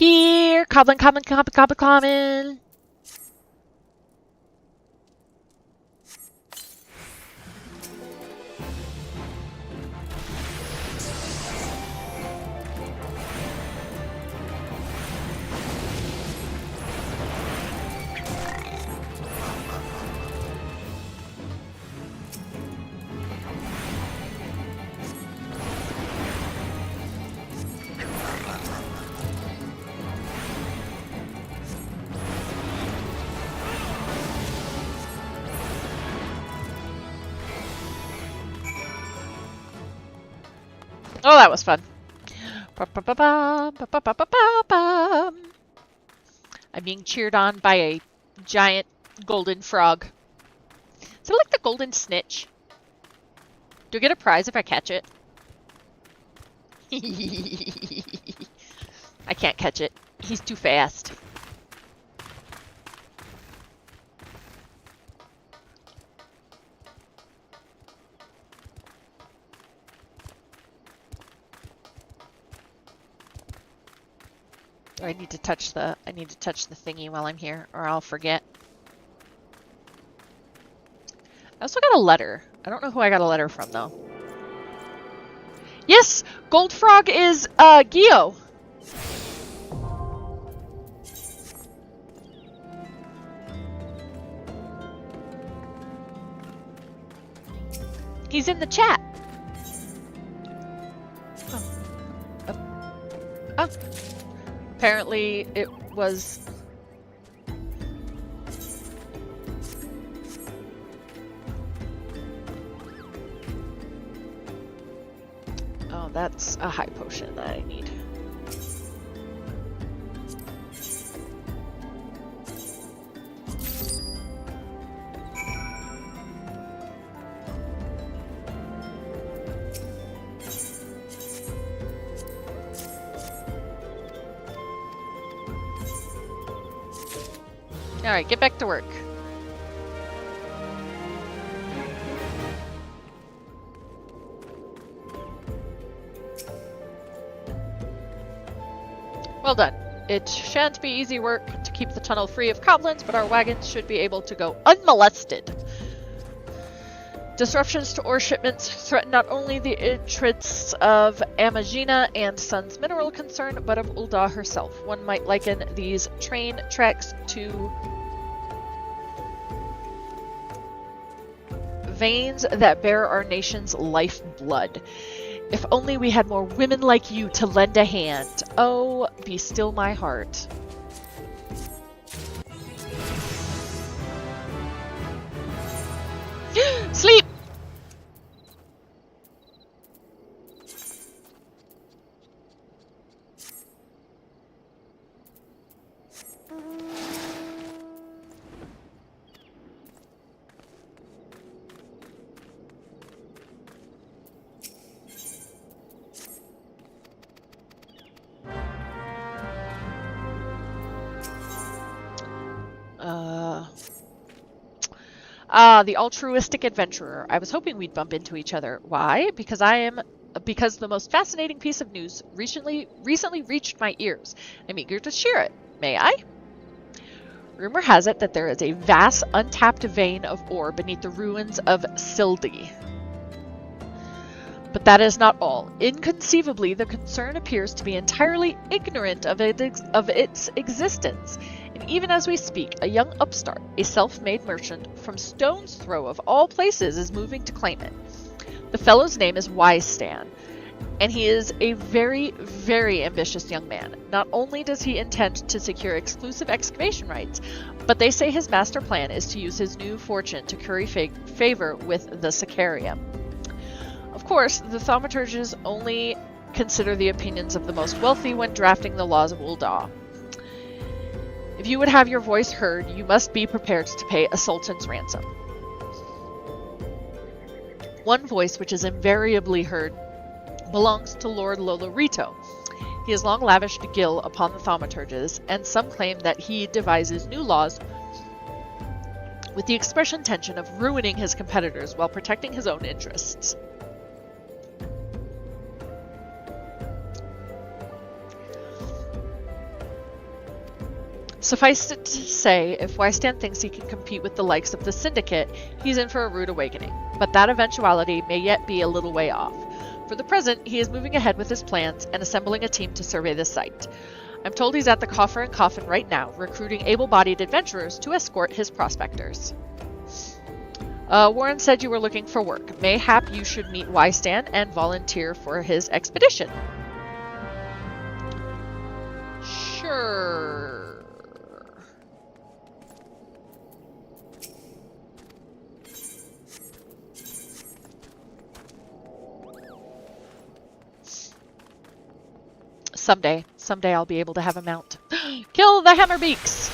Here, Coblin, Coblin. Oh, that was fun. I'm being cheered on by a giant golden frog. Is it like the golden snitch? Do I get a prize if I catch it? I can't catch it. He's too fast. I need to touch the thingy while I'm here, or I'll forget. I also got a letter. I don't know who I got a letter from though. Yes, Goldfrog is Gio. He's in the chat. Oh. Apparently it was... Oh, that's a high potion that I need. Alright, get back to work. Well done. It shan't be easy work to keep the tunnel free of goblins, but our wagons should be able to go unmolested. Disruptions to ore shipments threaten not only the interests of Amagina and Sun's mineral concern, but of Ul'dah herself. One might liken these train tracks to veins that bear our nation's lifeblood. If only we had more women like you to lend a hand. Oh, be still my heart. Sleep! The altruistic adventurer. I was hoping we'd bump into each other. Why? Because the most fascinating piece of news recently reached my ears. I'm eager to share it. May I? Rumor has it that there is a vast untapped vein of ore beneath the ruins of Sildi. But that is not all. Inconceivably, the concern appears to be entirely ignorant of its existence. And even as we speak, a young upstart, a self-made merchant from Stone's Throw of all places, is moving to claim it. The fellow's name is Wisestan, and he is a very, very ambitious young man. Not only does he intend to secure exclusive excavation rights, but they say his master plan is to use his new fortune to curry favor with the Sicarium. Of course, the thaumaturges only consider the opinions of the most wealthy when drafting the laws of Ul'dah. If you would have your voice heard, you must be prepared to pay a sultan's ransom. One voice which is invariably heard belongs to Lord Lolorito. He has long lavished gil upon the thaumaturges, and some claim that he devises new laws with the express intention of ruining his competitors while protecting his own interests. Suffice it to say, if Wystan thinks he can compete with the likes of the Syndicate, he's in for a rude awakening. But that eventuality may yet be a little way off. For the present, he is moving ahead with his plans and assembling a team to survey the site. I'm told he's at the Coffer and Coffin right now, recruiting able-bodied adventurers to escort his prospectors. Warren said you were looking for work. Mayhap you should meet Wystan and volunteer for his expedition. Sure. Someday I'll be able to have a mount. Kill the Hammerbeaks!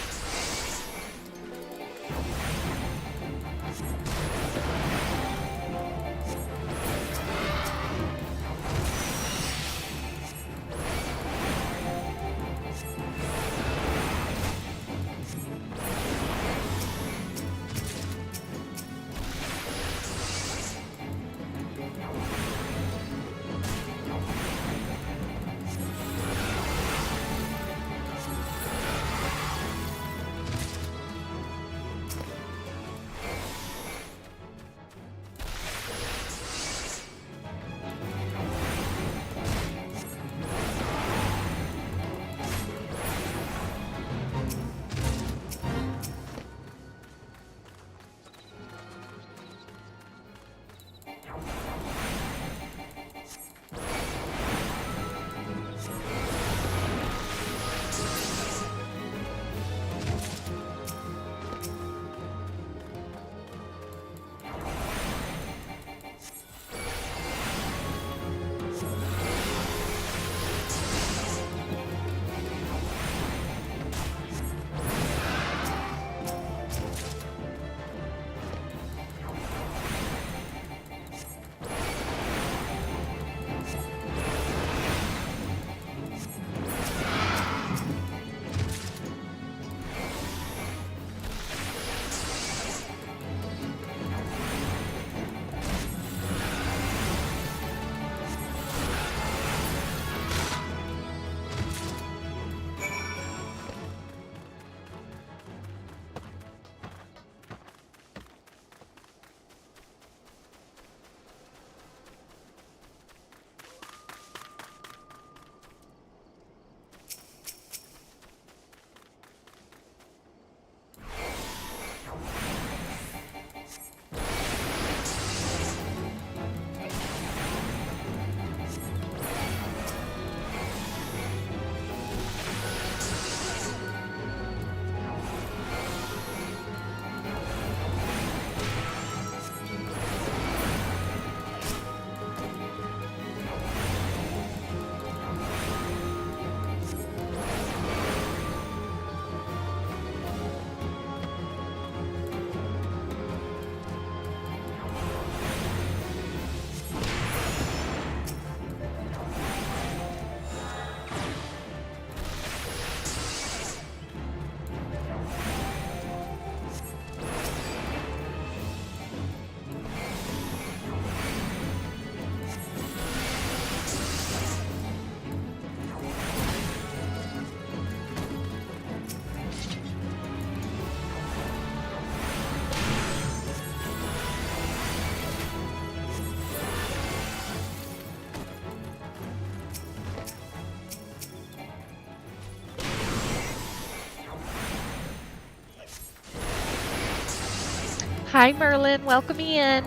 Hi Merlin, welcome in.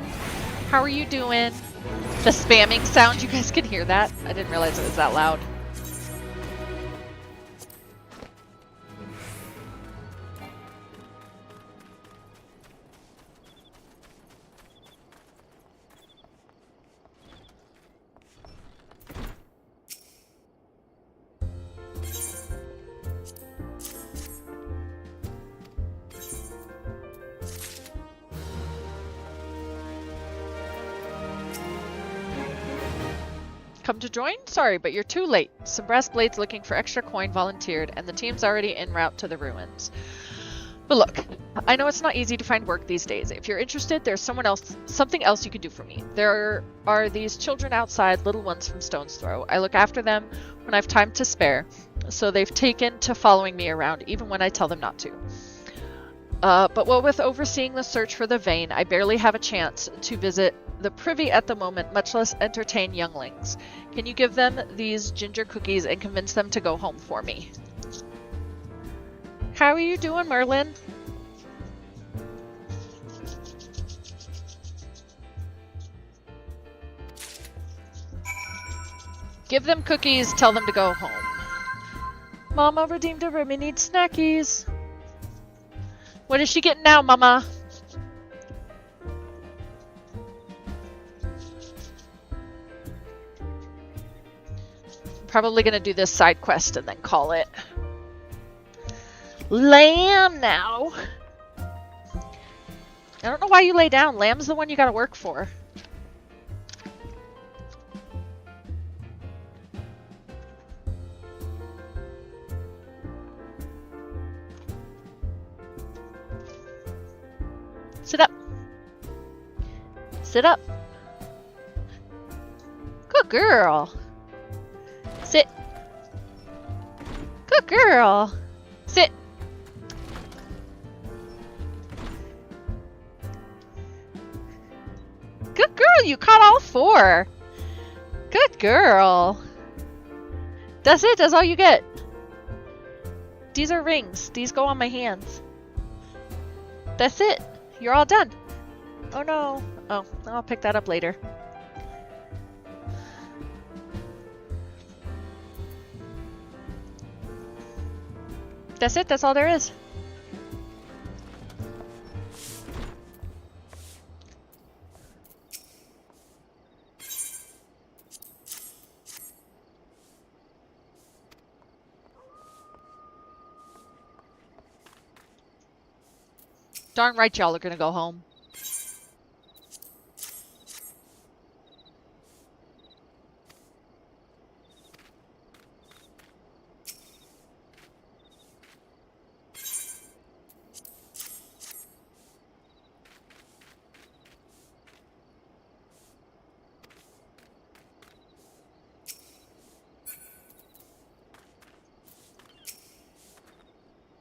How are you doing? The spamming sound, you guys can hear that? I didn't realize it was that loud. Come to join? Sorry, but you're too late. Some brass blades looking for extra coin volunteered, and the team's already en route to the ruins. But look, I know it's not easy to find work these days. If you're interested, there's something else you could do for me. There are these children outside, little ones from Stone's Throw. I look after them when I have time to spare. So they've taken to following me around, even when I tell them not to. But what with overseeing the search for the vein, I barely have a chance to visit the privy at the moment, much less entertain younglings. Can you give them these ginger cookies and convince them to go home for me? How are you doing, Merlin? Give them cookies, tell them to go home. Mama redeemed a Remy needs snackies. What is she getting now, Mama? I'm probably gonna do this side quest and then call it. Lamb now. I don't know why you lay down. Lamb's the one you gotta work for. Sit up. Sit up. Good girl. Sit. Good girl. Sit. Good girl, you caught all 4. Good girl. That's it, that's all you get. These are rings. These go on my hands. That's it. You're all done. Oh no. Oh, I'll pick that up later. That's it, that's all there is. Darn right y'all are gonna go home.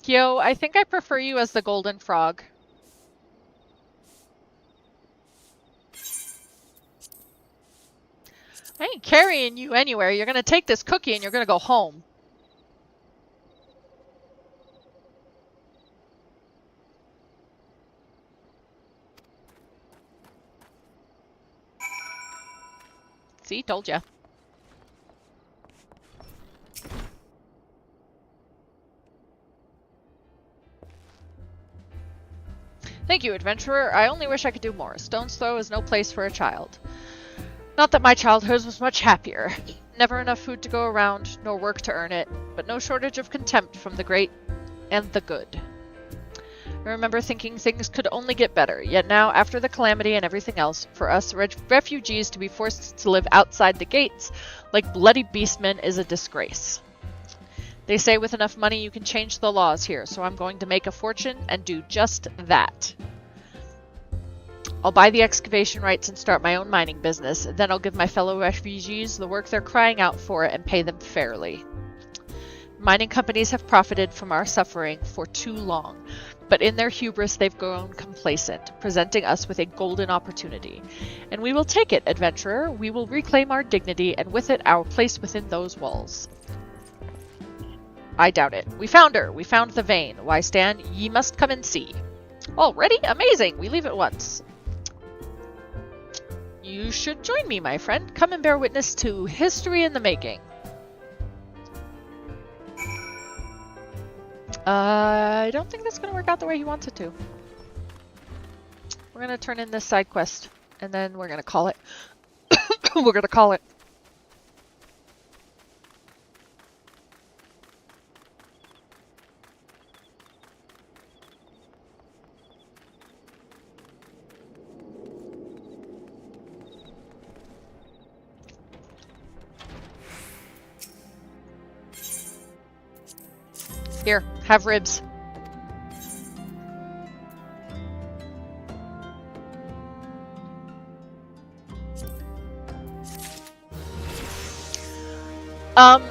Yo, I think I prefer you as the golden frog. I ain't carrying you anywhere. You're gonna take this cookie and you're gonna go home. See, told ya. Thank you, adventurer. I only wish I could do more. Stone's Throw is no place for a child. Not that my childhood was much happier. Never enough food to go around, nor work to earn it, but no shortage of contempt from the great and the good. I remember thinking things could only get better, yet now, after the calamity and everything else, for us refugees to be forced to live outside the gates like bloody beastmen is a disgrace. They say with enough money you can change the laws here, so I'm going to make a fortune and do just that. I'll buy the excavation rights and start my own mining business, then I'll give my fellow refugees the work they're crying out for and pay them fairly. Mining companies have profited from our suffering for too long, but in their hubris they've grown complacent, presenting us with a golden opportunity. And we will take it, adventurer. We will reclaim our dignity, and with it our place within those walls. I doubt it. We found her. We found the vein. Why, Stan, ye must come and see. Already? Amazing! We leave at once. You should join me, my friend. Come and bear witness to history in the making. I don't think that's going to work out the way he wants it to. We're going to turn in this side quest, and then we're going to call it. We're going to call it. Here, have ribs.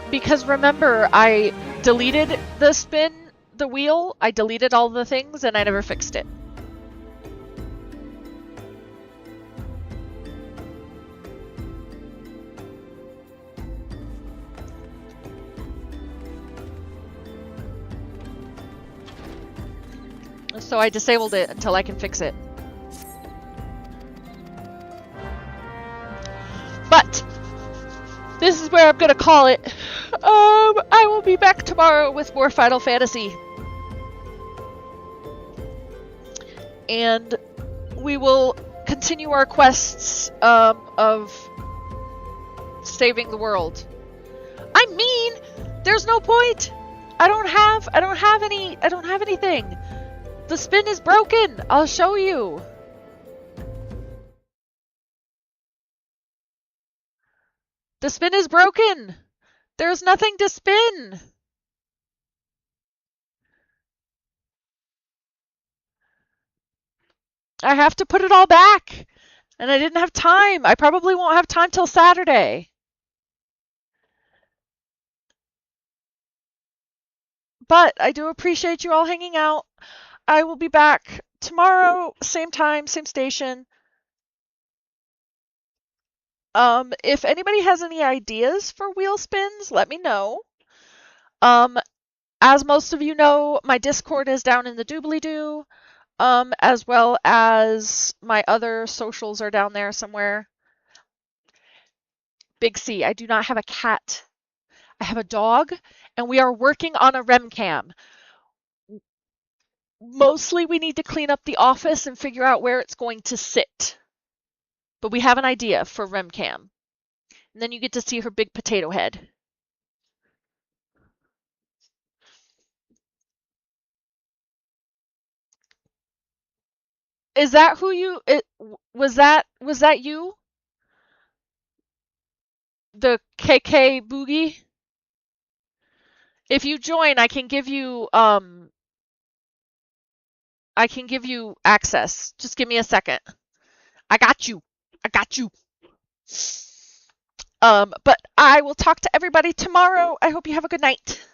Because remember, I deleted the wheel, I deleted all the things, and I never fixed it. So I disabled it until I can fix it. But this is where I'm gonna call it. I will be back tomorrow with more Final Fantasy. And we will continue our quests of saving the world. I mean, there's no point. I don't have anything. The spin is broken. I'll show you. The spin is broken. There's nothing to spin. I have to put it all back. And I didn't have time. I probably won't have time till Saturday. But I do appreciate you all hanging out. I will be back tomorrow, same time, same station. If anybody has any ideas for wheel spins, let me know. As most of you know, my Discord is down in the doobly-doo, as well as my other socials are down there somewhere. Big C, I do not have a cat. I have a dog, and we are working on a REMCam. Mostly we need to clean up the office and figure out where it's going to sit. But we have an idea for REMCam. And then you get to see her big potato head. Is that who you... Was that you? The KK Boogie? If you join, I can give you access. Just give me a second. I got you. But I will talk to everybody tomorrow. I hope you have a good night.